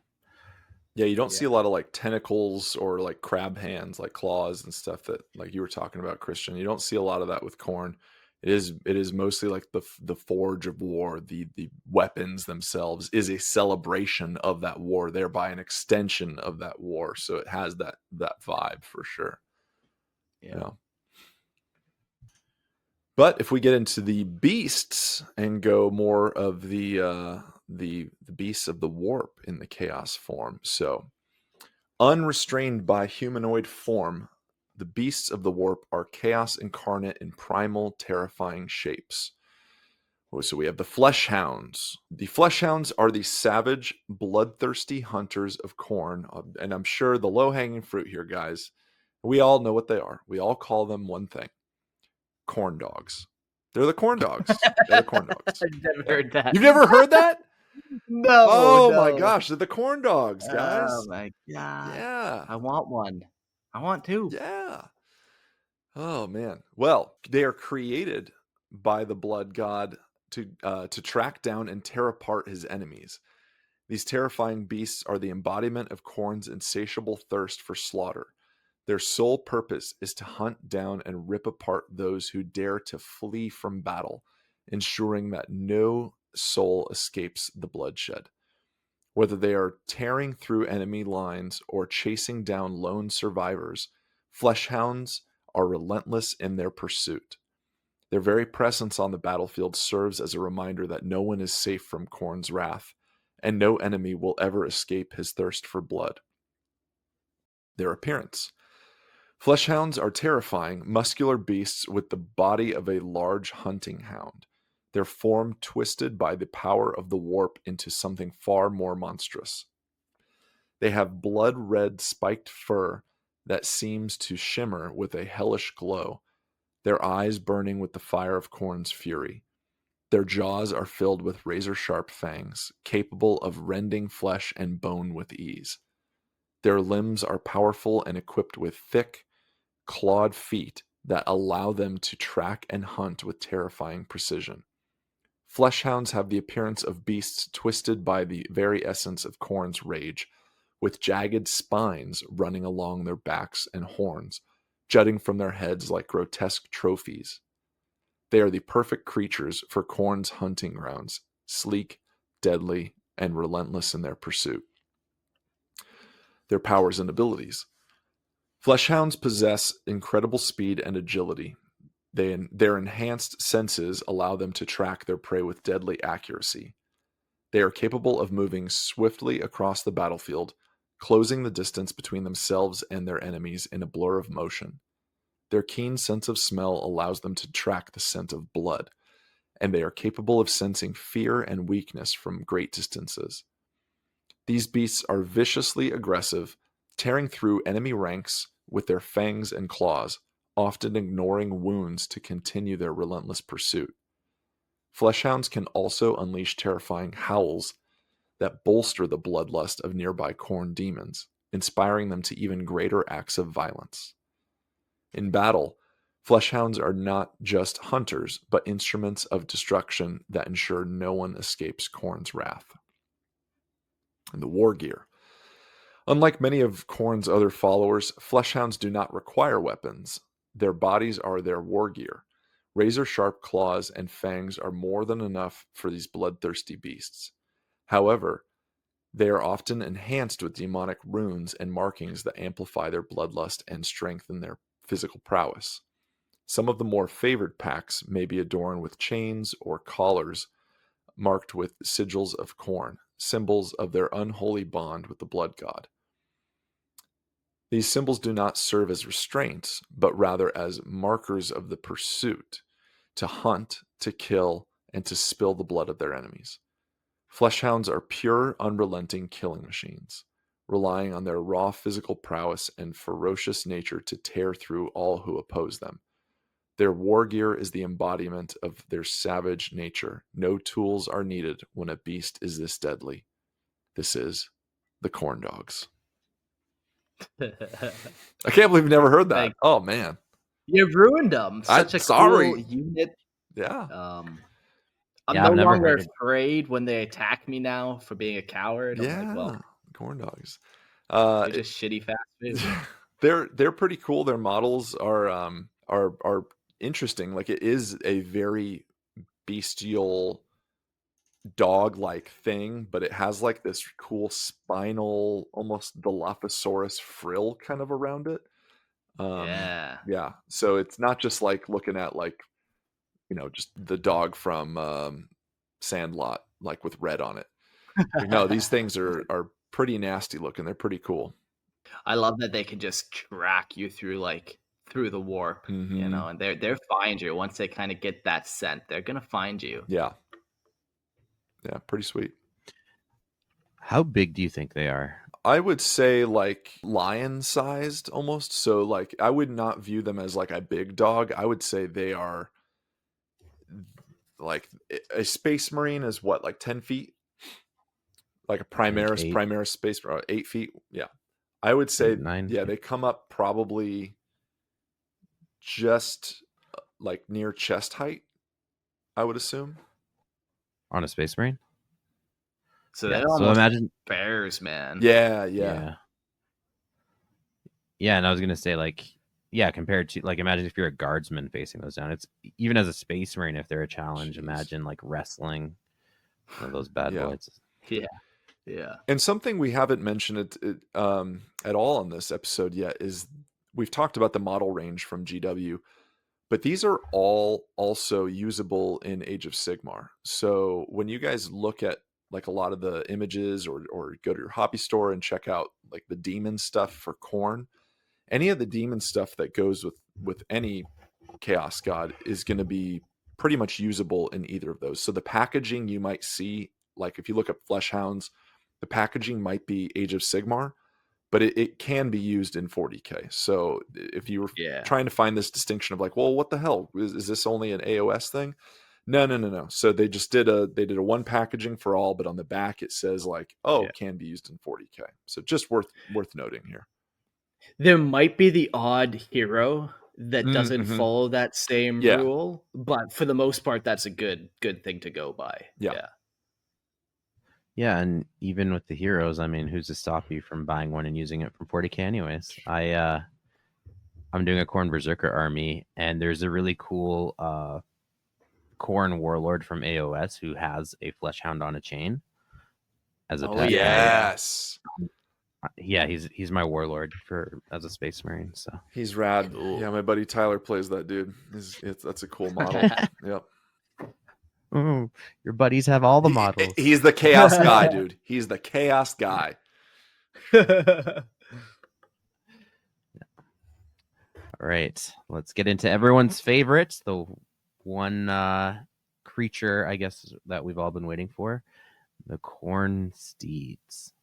Yeah, you don't see Yeah. a lot of like tentacles or like crab hands, like claws and stuff that like you were talking about, Christian. You don't see a lot of that with Khorne. It is mostly like the forge of war. The weapons themselves is a celebration of that war, thereby an extension of that war. So it has that vibe for sure. Yeah. Yeah. But if we get into the beasts and go more of the beasts of the warp in the chaos form, so unrestrained by humanoid form, the beasts of the warp are chaos incarnate in primal, terrifying shapes. So we have the flesh hounds. The flesh hounds are the savage, bloodthirsty hunters of Khorne, and I'm sure the low-hanging fruit here, guys. We all know what they are. We all call them one thing: corn dogs. They're the corn dogs. They're the corn dogs. I've never Yeah. heard that. You've never heard that? No, Oh my no. gosh, they're the corn dogs, Oh guys. my god. Yeah. I want one. I want two. Yeah. Oh man. Well, they are created by the blood god to track down and tear apart his enemies. These terrifying beasts are the embodiment of Khorne's insatiable thirst for slaughter. Their sole purpose is to hunt down and rip apart those who dare to flee from battle, ensuring that no soul escapes the bloodshed. Whether they are tearing through enemy lines or chasing down lone survivors, fleshhounds are relentless in their pursuit. Their very presence on the battlefield serves as a reminder that no one is safe from Khorne's wrath, and no enemy will ever escape his thirst for blood. Their appearance. Fleshhounds are terrifying, muscular beasts with the body of a large hunting hound, their form twisted by the power of the warp into something far more monstrous. They have blood-red spiked fur that seems to shimmer with a hellish glow, their eyes burning with the fire of Khorne's fury. Their jaws are filled with razor-sharp fangs, capable of rending flesh and bone with ease. Their limbs are powerful and equipped with thick, clawed feet that allow them to track and hunt with terrifying precision. Fleshhounds have the appearance of beasts twisted by the very essence of Khorne's rage, with jagged spines running along their backs and horns, jutting from their heads like grotesque trophies. They are the perfect creatures for Khorne's hunting grounds, sleek, deadly, and relentless in their pursuit. Their powers and abilities. Fleshhounds possess incredible speed and agility. Their enhanced senses allow them to track their prey with deadly accuracy. They are capable of moving swiftly across the battlefield, closing the distance between themselves and their enemies in a blur of motion. Their keen sense of smell allows them to track the scent of blood, and they are capable of sensing fear and weakness from great distances. These beasts are viciously aggressive, tearing through enemy ranks with their fangs and claws, often ignoring wounds to continue their relentless pursuit. Fleshhounds can also unleash terrifying howls that bolster the bloodlust of nearby Khorne demons, inspiring them to even greater acts of violence. In battle, fleshhounds are not just hunters, but instruments of destruction that ensure no one escapes Khorne's wrath. And the war gear. Unlike many of Khorne's other followers, fleshhounds do not require weapons. Their bodies are their war gear. Razor-sharp claws and fangs are more than enough for these bloodthirsty beasts. However, they are often enhanced with demonic runes and markings that amplify their bloodlust and strengthen their physical prowess. Some of the more favored packs may be adorned with chains or collars marked with sigils of Khorne, symbols of their unholy bond with the blood god. These symbols do not serve as restraints, but rather as markers of the pursuit to hunt, to kill, and to spill the blood of their enemies. Fleshhounds are pure, unrelenting killing machines, relying on their raw physical prowess and ferocious nature to tear through all who oppose them. Their war gear is the embodiment of their savage nature. No tools are needed when a beast is this deadly. This is the Khorne dogs. I can't believe you've never heard that. Thank- Oh man, You've ruined them. Such a sorry. cool unit. Yeah. I'm Yeah, no I've never longer heard it. afraid when they attack me now for being a coward. I'm like, well, Khorne dogs. they're just shitty fast food. They're pretty cool. Their models are interesting. Like, it is a very bestial dog-like thing, but it has like this cool spinal, almost Dilophosaurus frill kind of around it. Yeah. So it's not just like looking at like, just the dog from Sandlot, like with red on it. No, these things are pretty nasty looking. They're pretty cool. I love that they can just track you through the warp, Mhm. and they're find you once they kind of get that scent. They're gonna find you. Yeah, pretty sweet. How big do you think they are? I would say like lion-sized almost. So like I would not view them as like a big dog. I would say they are like a space marine is what, like 10 feet? Like a Primaris space 8 feet. Yeah. I would say 9. yeah, they come up probably just like near chest height, I would assume. On a Space Marine? So Yeah, they're so almost imagine bears, man. Yeah. Yeah, and I was gonna say, like, yeah, compared to, like, imagine if you're a guardsman facing those down. It's even as a Space Marine, if they're a challenge, Jeez. imagine like wrestling one of those bad Yeah. boys. Yeah. And something we haven't mentioned at all on this episode yet is we've talked about the model range from GW, but these are all also usable in Age of Sigmar. So when you guys look at like a lot of the images or go to your hobby store and check out like the demon stuff for Khorne, any of the demon stuff that goes with any Chaos God is going to be pretty much usable in either of those. So the packaging you might see, like if you look up Fleshhounds, the packaging might be Age of Sigmar, but it can be used in 40K. So if you were trying to find this distinction of like, well, what the hell? Is this only an AOS thing? No. So they just did a one packaging for all, but on the back it says like, can be used in 40K. So just worth noting here. There might be the odd hero that doesn't follow that same rule, but for the most part, that's a good thing to go by. Yeah, and even with the heroes, I mean, who's to stop you from buying one and using it from 40K anyways? I'm doing a Khorne Berserker army, and there's a really cool Khorne warlord from AOS who has a Fleshhound on a chain as a pet. Yes. Yeah, he's my warlord as a Space Marine. So he's rad. Cool. Yeah, my buddy Tyler plays that dude. That's a cool model. Yep. Ooh, your buddies have all the models. He's the chaos guy, dude. He's the chaos guy. All right, let's get into everyone's favorite, the one creature, I guess, that we've all been waiting for, the Khorne steeds.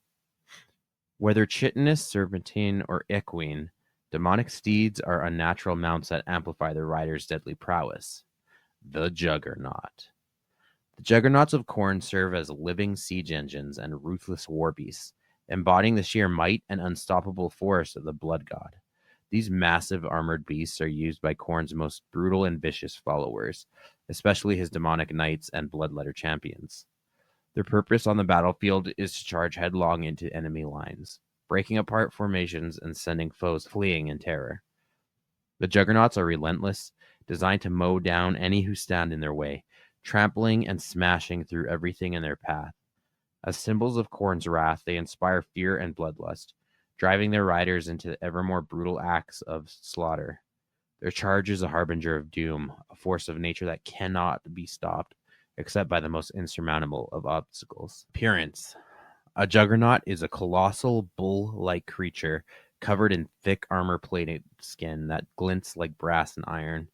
Whether chitinous, serpentine, or equine, demonic steeds are unnatural mounts that amplify their rider's deadly prowess. The Juggernaut. The Juggernauts of Khorne serve as living siege engines and ruthless war beasts, embodying the sheer might and unstoppable force of the Blood God. These massive armored beasts are used by Khorne's most brutal and vicious followers, especially his demonic knights and bloodletter champions. Their purpose on the battlefield is to charge headlong into enemy lines, breaking apart formations and sending foes fleeing in terror. The Juggernauts are relentless, designed to mow down any who stand in their way, trampling and smashing through everything in their path. As symbols of Khorne's wrath, they inspire fear and bloodlust, driving their riders into ever more brutal acts of slaughter. Their charge is a harbinger of doom, a force of nature that cannot be stopped, except by the most insurmountable of obstacles. Appearance. A Juggernaut is a colossal bull-like creature covered in thick armor-plated skin that glints like brass and iron.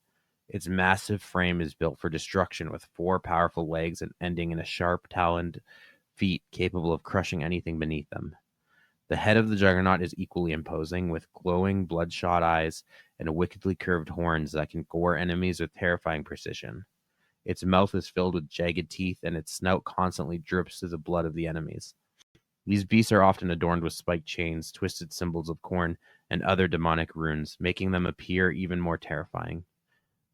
Its massive frame is built for destruction, with 4 powerful legs and ending in a sharp taloned feet capable of crushing anything beneath them. The head of the Juggernaut is equally imposing, with glowing, bloodshot eyes and wickedly curved horns that can gore enemies with terrifying precision. Its mouth is filled with jagged teeth, and its snout constantly drips through the blood of the enemies. These beasts are often adorned with spiked chains, twisted symbols of Khorne, and other demonic runes, making them appear even more terrifying.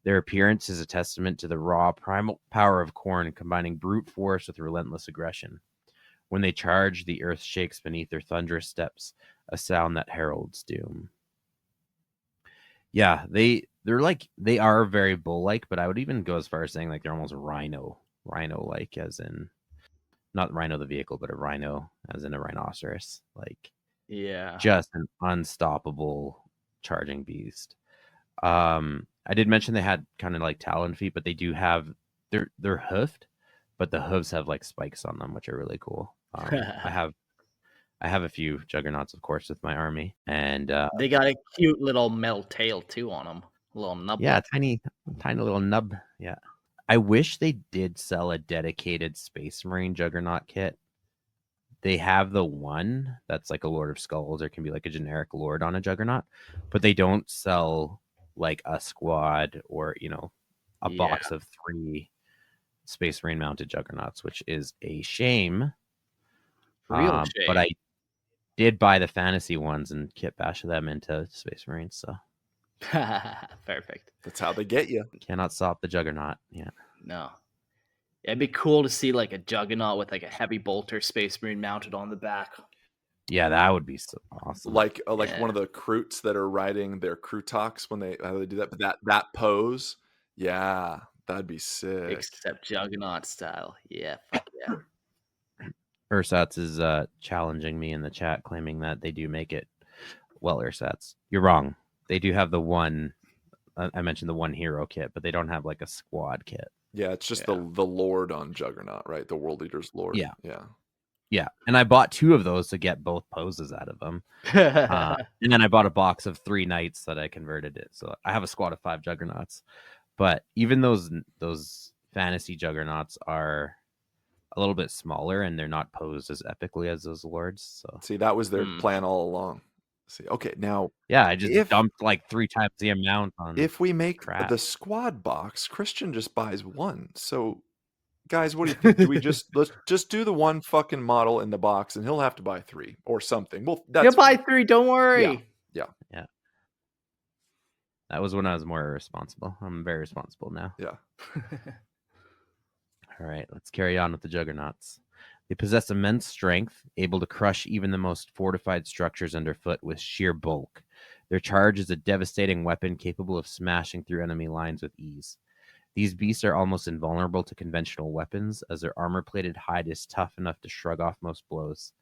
Their appearance is a testament to the raw, primal power of Khorne, combining brute force with relentless aggression. When they charge, the earth shakes beneath their thunderous steps, a sound that heralds doom. Yeah, they are very bull-like, but I would even go as far as saying like they're almost rhino-like, as in not rhino the vehicle, but a rhino as in a rhinoceros. Like, Yeah. just an unstoppable charging beast. I did mention they had kind of like talon feet, but they do have they're hoofed, but the hooves have like spikes on them, which are really cool. I have a few juggernauts, of course, with my army, and They got a cute little metal tail too on them. A little nub. yeah, tiny little nub. Yeah, I wish they did sell a dedicated Space Marine Juggernaut kit. They have the one that's like a Lord of Skulls, or can be like a generic Lord on a Juggernaut, but they don't sell like a squad or a box of 3 Space Marine mounted Juggernauts, which is a shame. Real shame. But I did buy the fantasy ones and kit bash them into Space Marines, so Perfect. That's how they get you. cannot stop the Juggernaut. Yeah. No. It'd be cool to see like a Juggernaut with like a heavy bolter Space Marine mounted on the back. Yeah, that would be so awesome. Like Yeah. one of the Kroots that are riding their Krootoks when how they do that, but that pose, yeah, that'd be sick. Except Juggernaut style. Yeah, fuck yeah. Ursats is challenging me in the chat, claiming that they do make it. Well, Ursats, you're wrong. They do have the one. I mentioned the one hero kit, but they don't have like a squad kit. Yeah, it's just the Lord on Juggernaut, right? The World Leader's Lord. Yeah. Yeah. Yeah, and I bought 2 of those to get both poses out of them. And then I bought a box of 3 knights that I converted it. So I have a squad of 5 Juggernauts. But even those fantasy Juggernauts are a little bit smaller, and they're not posed as epically as those lords. So See, that was their plan all along. See, okay, now yeah, I just dumped like 3 times the amount on. If we make crap. the squad box, Christian just buys 1. So guys, what do you think? Do we let's just do the 1 fucking model in the box, and he'll have to buy 3 or something. Well, You'll buy 3, don't worry. Yeah. That was when I was more irresponsible. I'm very responsible now. Yeah. All right, let's carry on with the Juggernauts. They possess immense strength, able to crush even the most fortified structures underfoot with sheer bulk. Their charge is a devastating weapon capable of smashing through enemy lines with ease. These beasts are almost invulnerable to conventional weapons, as their armor-plated hide is tough enough to shrug off most blows.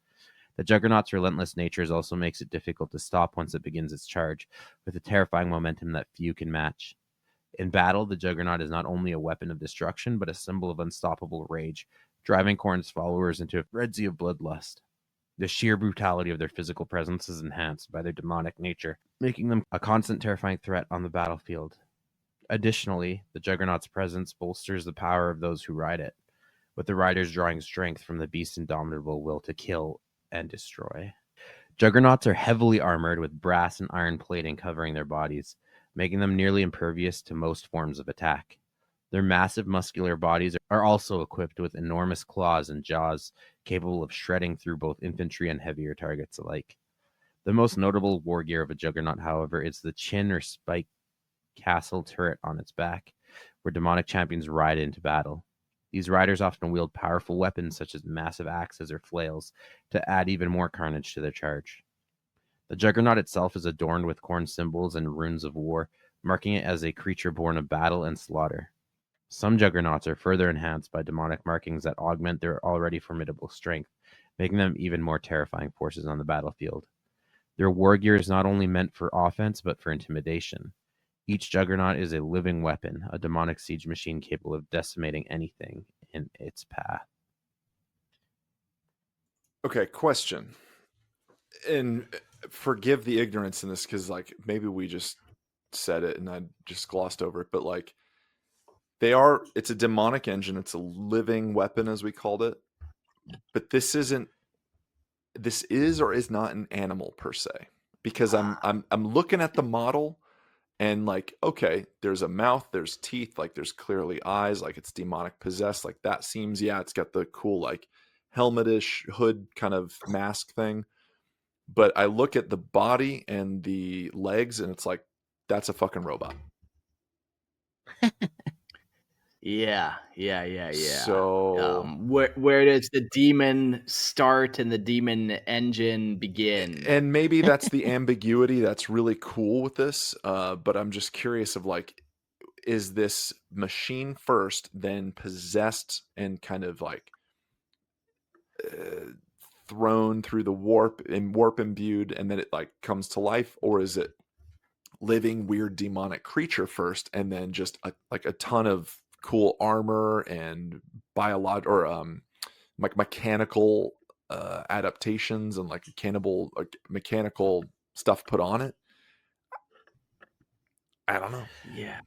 The Juggernaut's relentless nature also makes it difficult to stop once it begins its charge, with a terrifying momentum that few can match. In battle, the Juggernaut is not only a weapon of destruction, but a symbol of unstoppable rage, driving Khorne's followers into a frenzy of bloodlust. The sheer brutality of their physical presence is enhanced by their demonic nature, making them a constant terrifying threat on the battlefield. Additionally, the Juggernaut's presence bolsters the power of those who ride it, with the riders drawing strength from the beast's indomitable will to kill and destroy. Juggernauts are heavily armored with brass and iron plating covering their bodies, making them nearly impervious to most forms of attack. Their massive muscular bodies are also equipped with enormous claws and jaws capable of shredding through both infantry and heavier targets alike. The most notable war gear of a Juggernaut, however, is the chin or spike castle turret on its back, where demonic champions ride into battle. These riders often wield powerful weapons such as massive axes or flails to add even more carnage to their charge. The Juggernaut itself is adorned with Khorne symbols and runes of war, marking it as a creature born of battle and slaughter. Some Juggernauts are further enhanced by demonic markings that augment their already formidable strength, making them even more terrifying forces on the battlefield. Their war gear is not only meant for offense, but for intimidation. Each Juggernaut is a living weapon, a demonic siege machine capable of decimating anything in its path. Okay, question. And forgive the ignorance in this, because like maybe we just said it and I just glossed over it, but like it's a demonic engine. It's a living weapon, as we called it. But this is or is not an animal per se, because I'm looking at the model and like, okay, there's a mouth, there's teeth, like there's clearly eyes, like it's demonic possessed. Like that seems, yeah, it's got the cool like helmetish hood kind of mask thing. But I look at the body and the legs and it's like, that's a fucking robot. Yeah. So Where does the demon start and the demon engine begin? and maybe that's the ambiguity that's really cool with this. But I'm just curious of like, is this machine first, then possessed and kind of like thrown through the warp imbued, and then it like comes to life? Or is it living weird demonic creature first and then just like a ton of cool armor and like mechanical adaptations and like mechanical stuff put on it? I don't know. Yeah.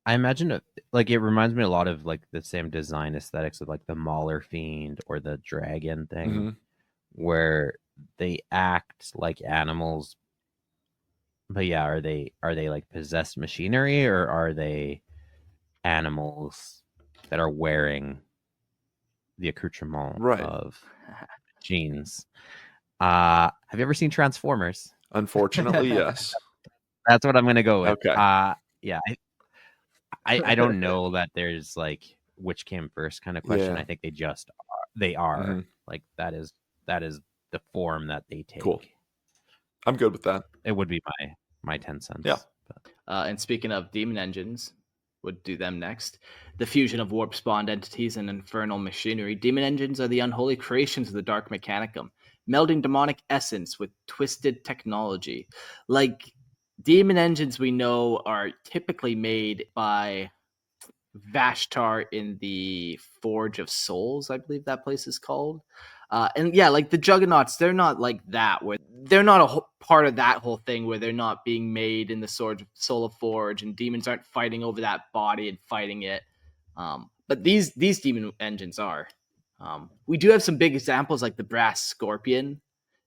I imagine it reminds me a lot of like the same design aesthetics of like the Mauler Fiend or the Dragon thing, Mhm. where they act like animals. But yeah, are they like possessed machinery, or are they animals that are wearing the accoutrement Right. of machines? Have you ever seen Transformers? Unfortunately, yes. That's what I'm gonna go with. Okay. Yeah, I don't know that there's like which came first kind of question. Yeah. I think they are. Mhm. Like that is the form that they take. Cool. I'm good with that. It would be my 10 cents. Yeah. And speaking of demon engines, would do them next. The fusion of warp spawned entities and infernal machinery, demon engines are the unholy creations of the Dark Mechanicum, melding demonic essence with twisted technology. Like, demon engines we know are typically made by Vashtar in the Forge of Souls, I believe that place is called. And yeah, like the Juggernauts, they're not like that, where they're not a part of that whole thing where they're not being made in the Soul of Forge, and demons aren't fighting over that body and fighting it. But these demon engines are. We do have some big examples like the Brass Scorpion,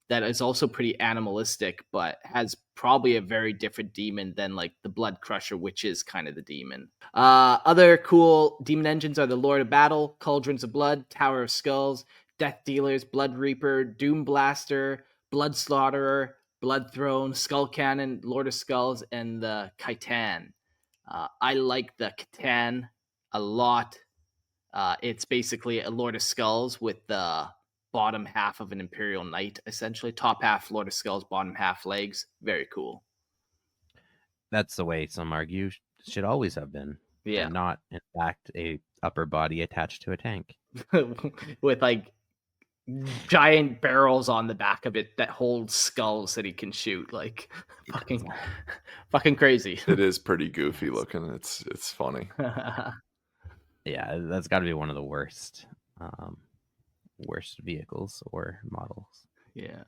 that is also pretty animalistic, but has probably a very different demon than like the Blood Crusher, which is kind of the demon. Other cool demon engines are the Lord of Battle, Cauldrons of Blood, Tower of Skulls, Death Dealers, Blood Reaper, Doom Blaster, Blood Slaughterer, Blood Throne, Skull Cannon, Lord of Skulls, and the Khitan. I like the Khitan a lot. It's basically a Lord of Skulls with the bottom half of an Imperial Knight, essentially. Top half Lord of Skulls, bottom half legs. Very cool. That's the way some argue should always have been. Yeah. And not, in fact, a upper body attached to a tank. With like giant barrels on the back of it that hold skulls that he can shoot. Like fucking crazy. It is pretty goofy looking. It's funny. Yeah, that's got to be one of the worst vehicles or models. Yeah.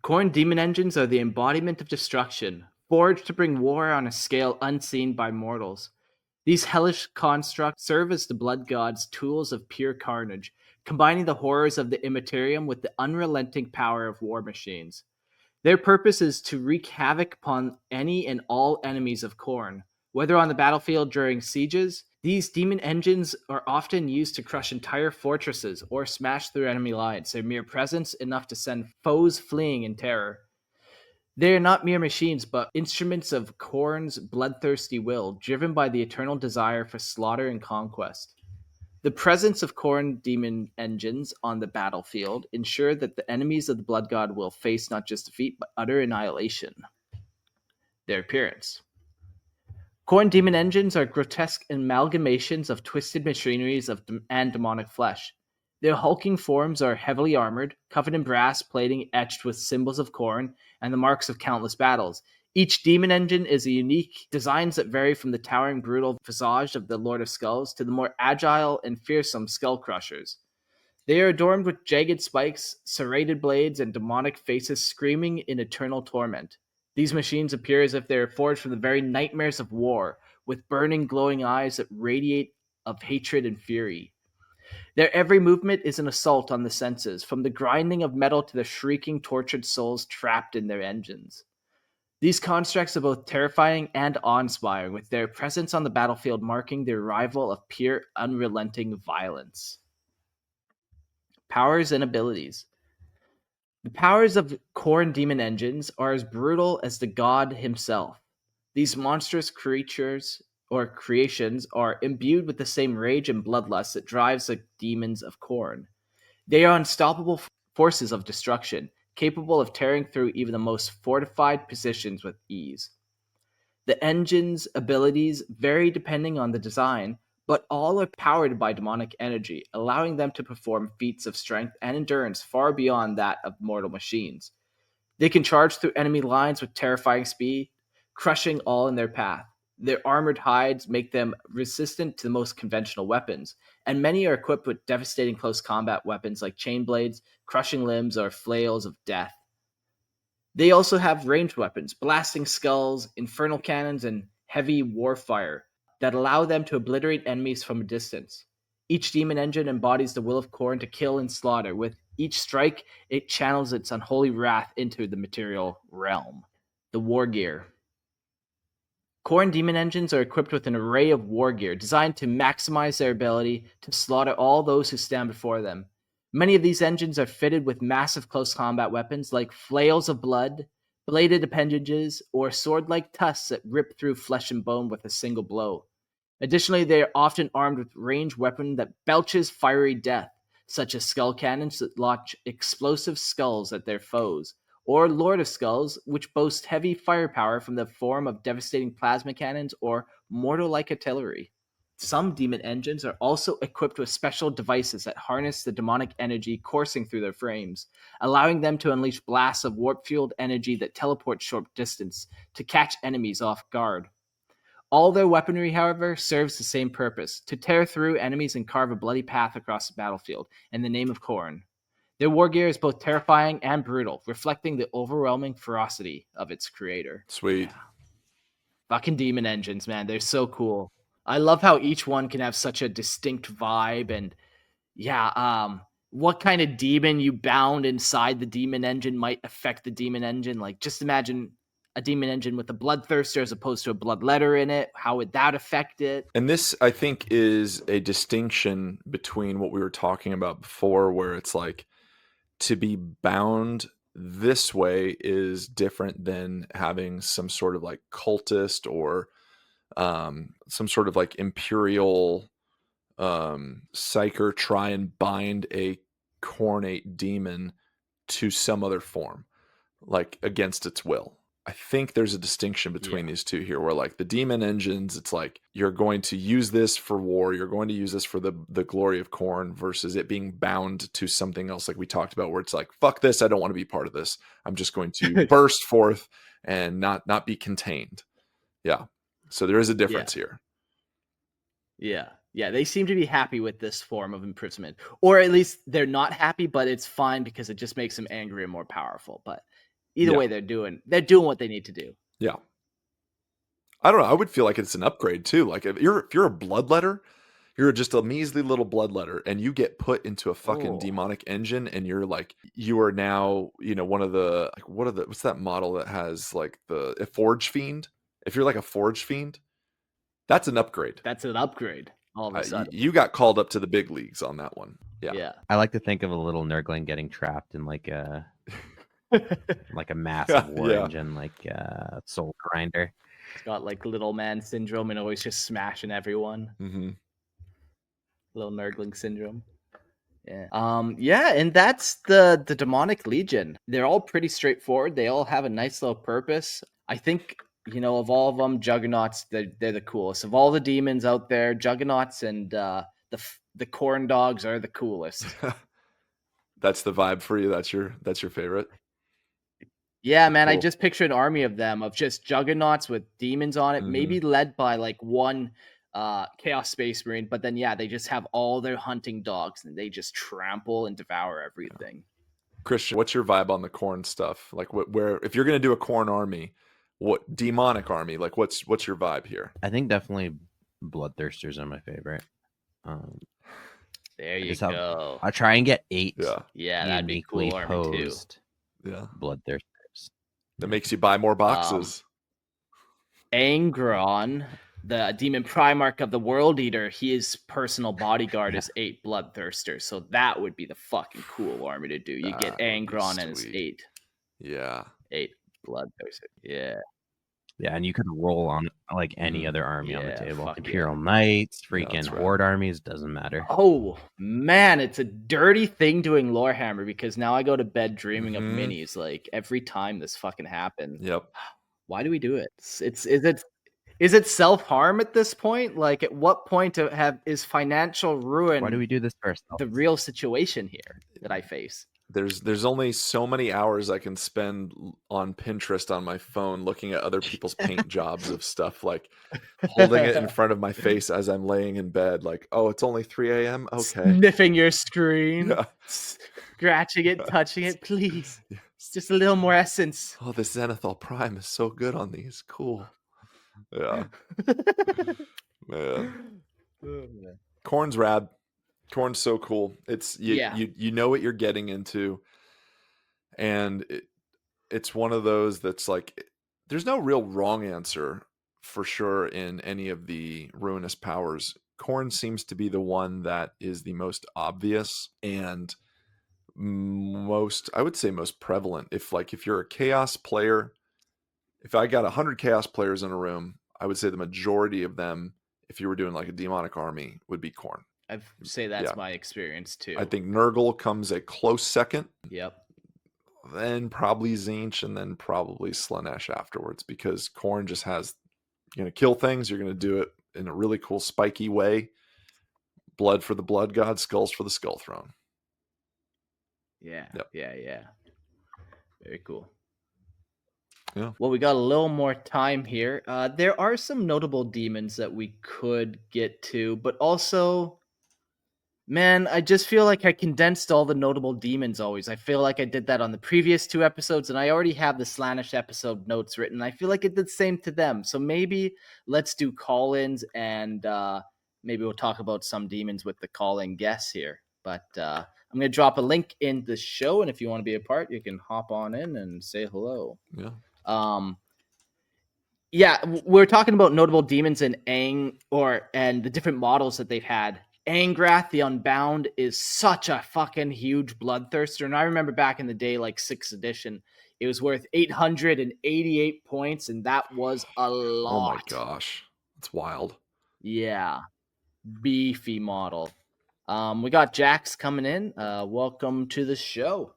Khorne demon engines are the embodiment of destruction, forged to bring war on a scale unseen by mortals. These hellish constructs serve as the blood god's tools of pure carnage, combining the horrors of the immaterium with the unrelenting power of war machines. Their purpose is to wreak havoc upon any and all enemies of Khorne. Whether on the battlefield during sieges, these demon engines are often used to crush entire fortresses or smash through enemy lines, their mere presence enough to send foes fleeing in terror. They are not mere machines, but instruments of Khorne's bloodthirsty will, driven by the eternal desire for slaughter and conquest. The presence of Khorne demon engines on the battlefield ensure that the enemies of the Blood God will face not just defeat, but utter annihilation. Their appearance. Khorne demon engines are grotesque amalgamations of twisted machineries and demonic flesh. Their hulking forms are heavily armored, covered in brass plating etched with symbols of Khorne and the marks of countless battles. Each demon engine is a unique, designs that vary from the towering, brutal visage of the Lord of Skulls to the more agile and fearsome Skull Crushers. They are adorned with jagged spikes, serrated blades, and demonic faces screaming in eternal torment. These machines appear as if they are forged from the very nightmares of war, with burning, glowing eyes that radiate of hatred and fury. Their every movement is an assault on the senses, from the grinding of metal to the shrieking, tortured souls trapped in their engines. These constructs are both terrifying and awe-inspiring, with their presence on the battlefield marking the arrival of pure, unrelenting violence. Powers and abilities. The powers of Khorne demon engines are as brutal as the god himself. These monstrous creatures or creations are imbued with the same rage and bloodlust that drives the demons of Khorne. They are unstoppable forces of destruction, capable of tearing through even the most fortified positions with ease. The engine's abilities vary depending on the design, but all are powered by demonic energy, allowing them to perform feats of strength and endurance far beyond that of mortal machines. They can charge through enemy lines with terrifying speed, crushing all in their path. Their armored hides make them resistant to the most conventional weapons, and many are equipped with devastating close combat weapons like chain blades, crushing limbs, or flails of death. They also have ranged weapons, blasting skulls, infernal cannons, and heavy warfire that allow them to obliterate enemies from a distance. Each demon engine embodies the will of Khorne to kill and slaughter. With each strike, it channels its unholy wrath into the material realm. The war gear. Khorne demon engines are equipped with an array of war gear designed to maximize their ability to slaughter all those who stand before them. Many of these engines are fitted with massive close combat weapons like flails of blood, bladed appendages, or sword-like tusks that rip through flesh and bone with a single blow. Additionally, they are often armed with ranged weapon that belches fiery death, such as skull cannons that launch explosive skulls at their foes, or Lord of Skulls, which boast heavy firepower from the form of devastating plasma cannons or mortar-like artillery. Some demon engines are also equipped with special devices that harness the demonic energy coursing through their frames, allowing them to unleash blasts of warp-fueled energy that teleport short distance to catch enemies off guard. All their weaponry, however, serves the same purpose: to tear through enemies and carve a bloody path across the battlefield in the name of Khorne. Their war gear is both terrifying and brutal, reflecting the overwhelming ferocity of its creator. Sweet. Yeah. Fucking demon engines, man. They're so cool. I love how each one can have such a distinct vibe, and what kind of demon you bound inside the demon engine might affect the demon engine. Like, just imagine a demon engine with a bloodthirster as opposed to a bloodletter in it. How would that affect it? And this, I think, is a distinction between what we were talking about before, where it's like to be bound this way is different than having some sort of like cultist or some sort of like imperial psyker try and bind a cornate demon to some other form, like against its will. I think there's a distinction between these two here, where like the demon engines, it's like you're going to use this for war, you're going to use this for the glory of Khorne, versus it being bound to something else, like we talked about, where it's like, fuck this, I don't want to be part of this. I'm just going to burst forth and not be contained. Yeah. So there is a difference here. Yeah. Yeah, they seem to be happy with this form of imprisonment. Or at least they're not happy, but it's fine because it just makes them angry and more powerful. But either way, they're doing what they need to do. Yeah. I don't know. I would feel like it's an upgrade too. Like if you're a bloodletter, you're just a measly little bloodletter, and you get put into a fucking demonic engine, and you're like, you are now, one of the, like, what's that model that has like a forge fiend? If you're like a forge fiend, that's an upgrade. That's an upgrade. All of a sudden, you got called up to the big leagues on that one. Yeah. I like to think of a little nerdling getting trapped in like a like a massive war engine, like soul grinder. It's got like little man syndrome and always just smashing everyone. Mm-hmm. Little nerdling syndrome. Yeah. And that's the demonic legion. They're all pretty straightforward. They all have a nice little purpose. I think, of all of them, Juggernauts, they're the coolest. Of all the demons out there, Juggernauts and the Khorne dogs are the coolest. That's the vibe for you. That's your favorite. Yeah, man. Cool. I just picture an army of them, of just Juggernauts with demons on it, maybe led by like one Chaos Space Marine, but then yeah, they just have all their hunting dogs and they just trample and devour everything. Christian, what's your vibe on the Khorne stuff? Like, where if you're gonna do a Khorne army, what demonic army? Like, what's your vibe here? I think definitely Bloodthirsters are my favorite. There you just have- go. I'll try and get 8 Yeah, that'd be uniquely cool army too. posed Yeah, Bloodthirsters. that makes you buy more boxes. Angron, the demon primarch of the World Eater, his personal bodyguard is 8 Bloodthirsters, so that would be the fucking cool army to do. You get That would be Angron and his sweet. 8 Yeah, Bloodthirsters. Yeah. Yeah, and you could roll on like any Mhm. other army on the Yeah, table. fuck Imperial Knights, Yeah, freaking that's right. Horde armies, doesn't matter. Oh man, it's a dirty thing doing Lorehammer because now I go to bed dreaming of Mhm. minis like every time this fucking happens. Yep. Why do we do it? Is it self-harm at this point? Like at what point is financial ruin Why do we do this for ourselves? the real situation here that I face? There's only so many hours I can spend on Pinterest on my phone looking at other people's paint jobs of stuff, like holding it in front of my face as I'm laying in bed. Like, oh, it's only 3 a.m. Okay. Sniffing your screen, Yeah. scratching it, touching it, please. Yeah. Just a little more essence. Oh, this Zenithal Prime is so good on these. Cool. Yeah. Man. Khorne's rad. Khorne's so cool. It's you know what you're getting into, and it's one of those that's like there's no real wrong answer for sure in any of the ruinous powers. Khorne seems to be the one that is the most obvious and most, I would say, most prevalent. If you're a chaos player, if I got 100 chaos players in a room, I would say the majority of them, if you were doing like a demonic army, would be Khorne. I'd say that's my experience too. I think Nurgle comes a close second. Yep. Then probably Tzeentch, and then probably Slaanesh afterwards, because Khorne just has, you're going to kill things, you're going to do it in a really cool spiky way. Blood for the blood god, skulls for the skull throne. Yeah. Yep. Yeah. Very cool. Yeah. Well, we got a little more time here. There are some notable demons that we could get to, but also, man, I just feel like I condensed all the notable demons always. I feel like I did that on the previous 2 episodes, and I already have the Slaanesh episode notes written. I feel like it did the same to them. So maybe let's do call-ins, and maybe we'll talk about some demons with the call-in guests here. But I'm going to drop a link in the show, and if you want to be a part, you can hop on in and say hello. Yeah. We're talking about notable demons in and the different models that they've had. Angrath the Unbound is such a fucking huge bloodthirster, and I remember back in the day, like 6th edition, it was worth 888 points, and that was a lot. Oh my gosh, that's wild. Yeah, beefy model. We got Jax coming in. Welcome to the show.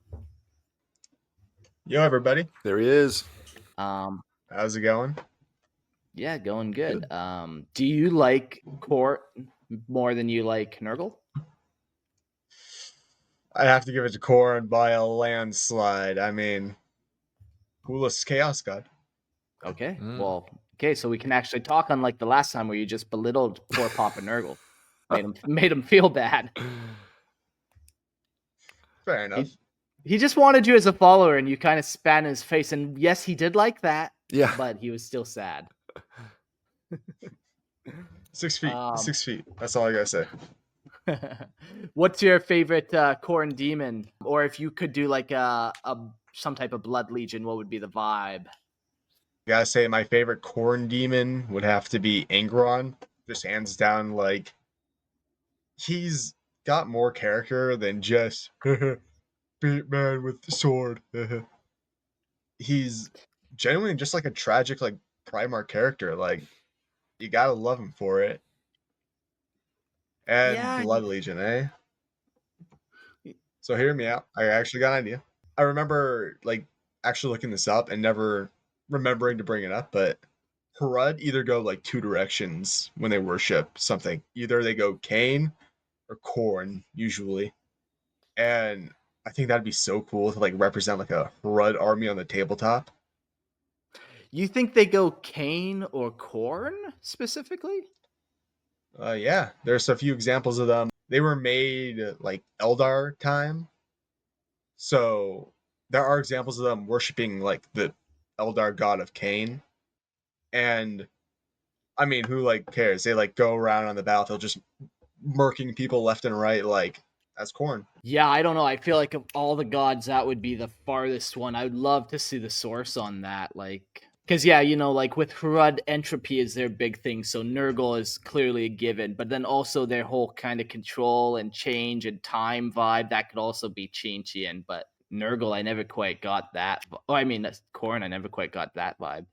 Yo, everybody. There he is. How's it going? Yeah, going good. Do you like Khorne more than you like Nurgle? I have to give it to Khorne by a landslide. I mean, coolest chaos god. Okay. Mm. Well, okay, so we can actually talk unlike the last time where you just belittled poor Papa Nurgle. Made him feel bad. Fair enough. He just wanted you as a follower, and you kind of spat in his face. And yes, he did like that. Yeah. But he was still sad. 6 feet. 6 feet. That's all I gotta say. What's your favorite Khorne demon? Or if you could do like some type of blood legion, what would be the vibe? Gotta say, my favorite Khorne demon would have to be Angron. Just hands down, like, he's got more character than just beat man with the sword. He's genuinely just like a tragic, like, Primarch character. Like, you gotta love him for it. And Yeah. Blood Legion, eh? So hear me out. I actually got an idea. I remember, like, actually looking this up and never remembering to bring it up, but Harad either go, like, 2 directions when they worship something. Either they go Cain or Khorne, usually. And I think that'd be so cool to, like, represent, like, a Harad army on the tabletop. You think they go Cain or Khorne specifically? Yeah, there's a few examples of them. They were made like Eldar time, so there are examples of them worshiping like the Eldar god of Cain. And I mean, who like cares? They like go around on the battlefield just murking people left and right. Like that's Khorne. Yeah, I don't know. I feel like of all the gods, that would be the farthest one. I would love to see the source on that. Like, because, yeah, like with Hrud, entropy is their big thing. So Nurgle is clearly a given. But then also their whole kind of control and change and time vibe, that could also be Chinchian. But Nurgle, I never quite got that. Oh, I mean, that's Khorne. I never quite got that vibe.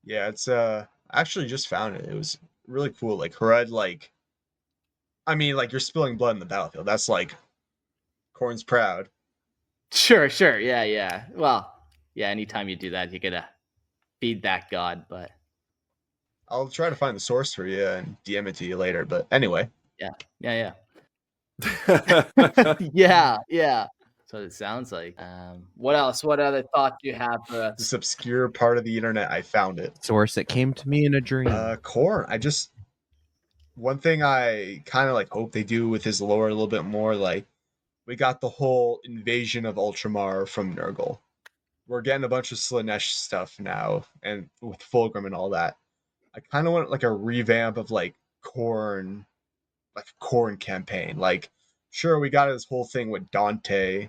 Yeah, it's I actually just found it. It was really cool. Like Hrud, like I mean, like you're spilling blood in the battlefield. That's like Khorne's proud. Sure. Yeah. Well, yeah, anytime you do that, you gotta feed that god. But I'll try to find the source for you and DM it to you later. But anyway, yeah. Yeah. That's what it sounds like. What else? What other thoughts do you have for us? this obscure part of the internet, I found it. Source that came to me in a dream. Khorne. One thing I kind of like hope they do with his lore a little bit more. Like we got the whole invasion of Ultramar from Nurgle. We're getting a bunch of Slanesh stuff now, and with Fulgrim and all that. I kind of want like a revamp of like Khorne, like a Khorne campaign. Like, sure, we got this whole thing with Dante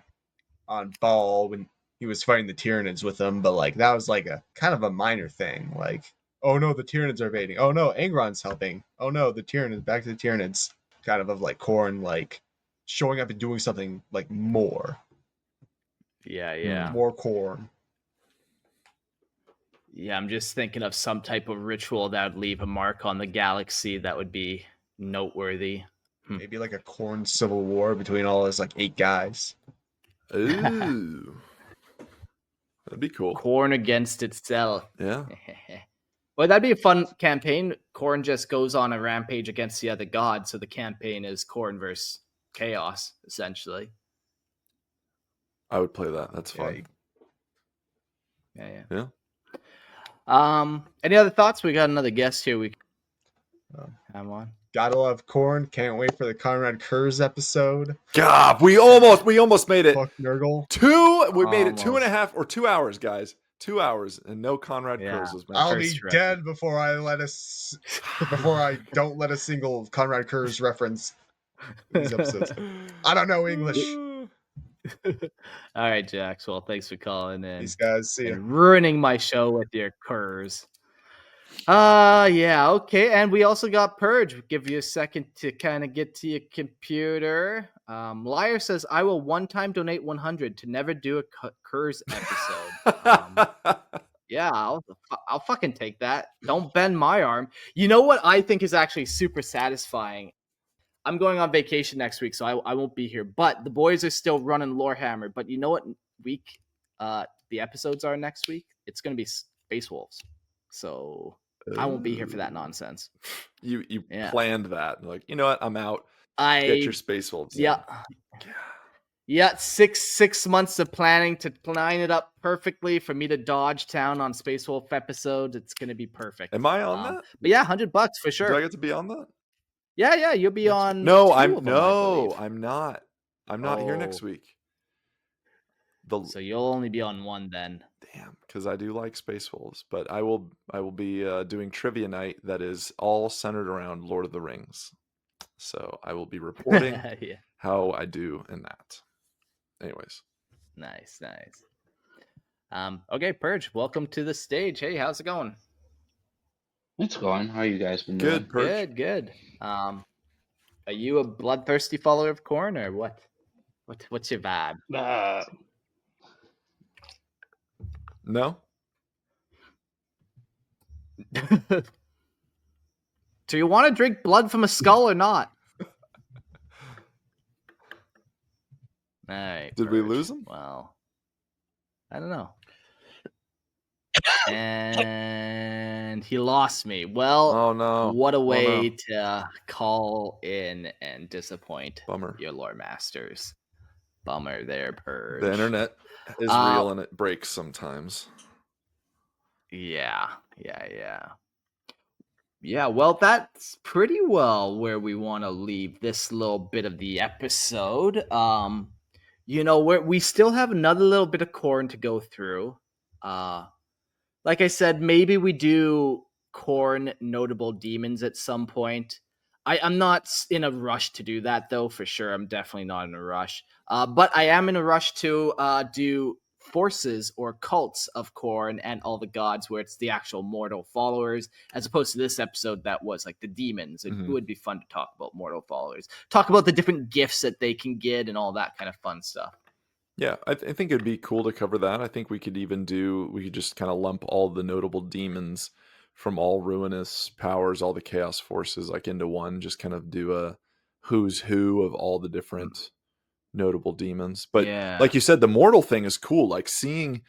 on Ball when he was fighting the Tyranids with them, but like that was like a kind of a minor thing. Like, oh no, the Tyranids are invading. Oh no, Angron's helping. Oh no, the Tyranids, back to the Tyranids. Kind of like Khorne, like showing up and doing something like more. Yeah. More Khorne. Yeah, I'm just thinking of some type of ritual that would leave a mark on the galaxy that would be noteworthy. Maybe like a Khorne civil war between all those like 8 guys. Ooh. That'd be cool. Khorne against itself. Yeah. Well, that'd be a fun campaign. Khorne just goes on a rampage against the other gods, so the campaign is Khorne versus Chaos, essentially. I would play that. That's fun. Yeah. Any other thoughts? We got another guest here. We have on. Gotta love Khorne. Can't wait for the Conrad Kurz episode. God, we almost made it. Fuck Nurgle. We made it 2.5 or 2 hours, guys. 2 hours and no Conrad Kurz was I'll first be reference. dead before I don't let a single Conrad Kurz reference in these episodes. I don't know English. All right, Jax. Well, thanks for calling in. These guys, see ya. And ruining my show with your curs. Yeah, okay. And we also got Purge. We'll give you a second to kind of get to your computer. Liar says, I will one time donate 100 to never do a curs episode. Yeah, I'll fucking take that. Don't bend my arm. You know what I think is actually super satisfying? I'm going on vacation next week, so I won't be here. But the boys are still running Lorehammer. But you know what week the episodes are next week? It's going to be Space Wolves. So I won't be here for that nonsense. You planned that. Like, you know what? I'm out. Get your Space Wolves. Yeah. Yeah, six months of planning to line it up perfectly for me to dodge town on Space Wolf episodes. It's going to be perfect. Am I on that? But yeah, $100 for sure. Do I get to be on that? Yeah, you'll be on. No, I'm not. I'm not here next week. So you'll only be on one then. Damn, because I do like Space Wolves, but I will be doing trivia night that is all centered around Lord of the Rings. So I will be reporting how I do in that. Anyways. Nice. Okay, Purge, welcome to the stage. Hey, how's it going? It's going. How you guys been doing? Good. Are you a bloodthirsty follower of Khorne or what? What's your vibe? No. Do you want to drink blood from a skull or not? All right. Did we lose him? Well, I don't know. And he lost me. Well, oh no! What a way to call in and disappoint your lore masters. Bummer there, Purge. The internet is real and it breaks sometimes. Yeah. Yeah, well, that's pretty well where we want to leave this little bit of the episode. We still have another little bit of Khorne to go through. Like I said, maybe we do Khorne notable demons at some point. I'm not in a rush to do that, though, for sure. I'm definitely not in a rush. But I am in a rush to do forces or cults of Khorne and all the gods, where it's the actual mortal followers, as opposed to this episode that was like the demons. It would be fun to talk about mortal followers, talk about the different gifts that they can get and all that kind of fun stuff. Yeah, I think it'd be cool to cover that. I think we could just kind of lump all the notable demons from all ruinous powers, all the chaos forces, like into one, just kind of do a who's who of all the different notable demons. But Yeah. like you said, the mortal thing is cool. Like seeing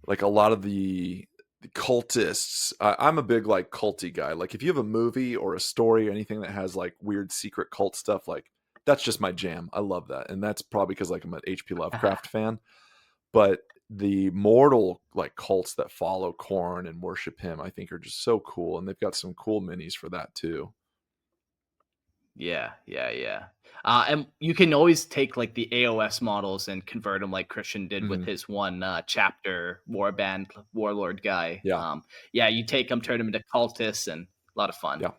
like a lot of the cultists. I'm a big like culty guy. Like if you have a movie or a story or anything that has like weird secret cult stuff, like that's just my jam. I love that. And that's probably because like I'm an HP Lovecraft fan. But the mortal like cults that follow Khorne and worship him, I think are just so cool. And they've got some cool minis for that too. Yeah. And you can always take like the AOS models and convert them like Christian did with his one chapter warband warlord guy. Yeah. You take them, turn them into cultists, and a lot of fun. Yeah.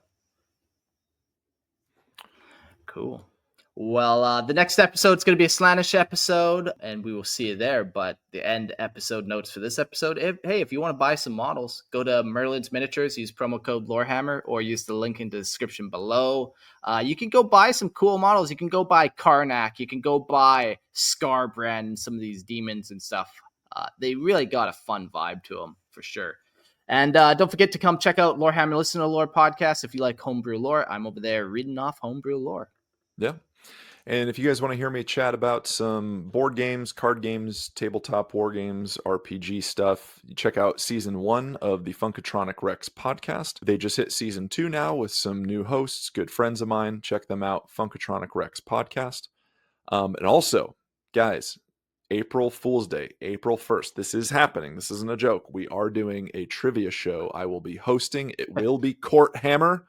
Cool. Well, the next episode is going to be a Slaanesh episode, and we will see you there. But the end episode notes for this episode, if you want to buy some models, go to Merlin's Miniatures, use promo code Lorehammer, or use the link in the description below. You can go buy some cool models. You can go buy Karnak. You can go buy Scarbrand and some of these demons and stuff. They really got a fun vibe to them, for sure. And don't forget to come check out Lorehammer Listen to Lore podcast if you like homebrew lore. I'm over there reading off homebrew lore. Yeah. And if you guys want to hear me chat about some board games, card games, tabletop war games, RPG stuff, check out season 1 of the Funkatronic Rex podcast. They just hit season 2 now with some new hosts, good friends of mine. Check them out, Funkatronic Rex podcast. And also, guys, April Fool's Day, April 1st. This is happening. This isn't a joke. We are doing a trivia show I will be hosting. It will be Court Hammer.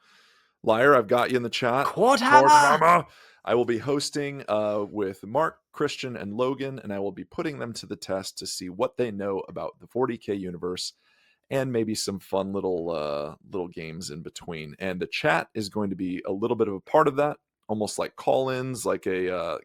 Liar, I've got you in the chat. Court Hammer! I will be hosting with Mark, Christian, and Logan, and I will be putting them to the test to see what they know about the 40K universe and maybe some fun little games in between. And the chat is going to be a little bit of a part of that, almost like call-ins, like a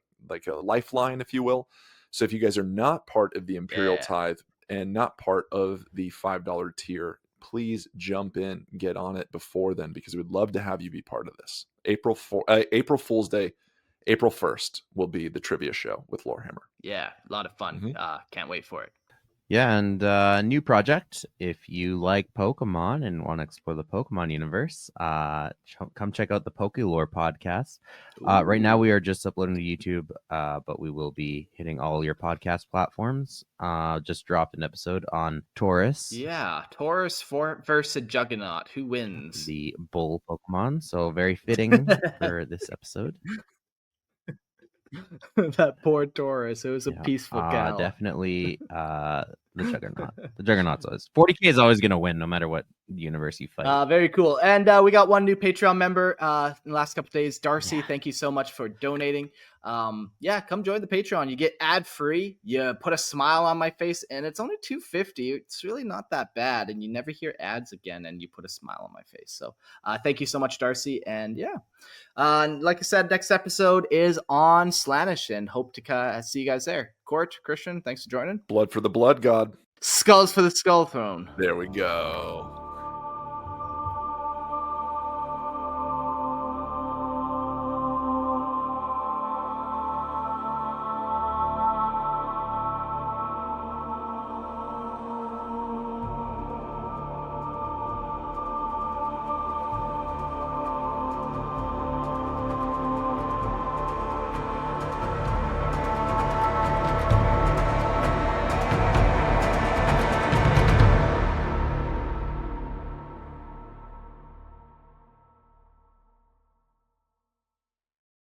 lifeline, if you will. So if you guys are not part of the Imperial Tithe and not part of the $5 tier, please jump in, get on it before then, because we'd love to have you be part of this. April Fool's Day, April 1st will be the trivia show with Lorehammer. Yeah, a lot of fun. Can't wait for it. Yeah, and new project. If you like Pokemon and want to explore the Pokemon universe, come check out the Pokelore podcast. Right now, we are just uploading to YouTube, but we will be hitting all your podcast platforms. Just dropped an episode on Taurus. Yeah, Taurus versus Juggernaut. Who wins? The bull Pokemon. So very fitting for this episode. That poor Taurus. It was a peaceful cow. Definitely the Juggernaut. The Juggernaut's always 40K is always going to win no matter what universe you fight. Very cool. And we got one new Patreon member in the last couple of days. Darcy, thank you so much for donating. Come join the Patreon. You get ad-free. You put a smile on my face, and it's only $2.50. It's really not that bad, and you never hear ads again, and you put a smile on my face. So thank you so much, Darcy. And like I said, next episode is on Slaanesh, and hope to see you guys there. Court, Christian, thanks for joining. Blood for the Blood God. Skulls for the Skull Throne. There we go.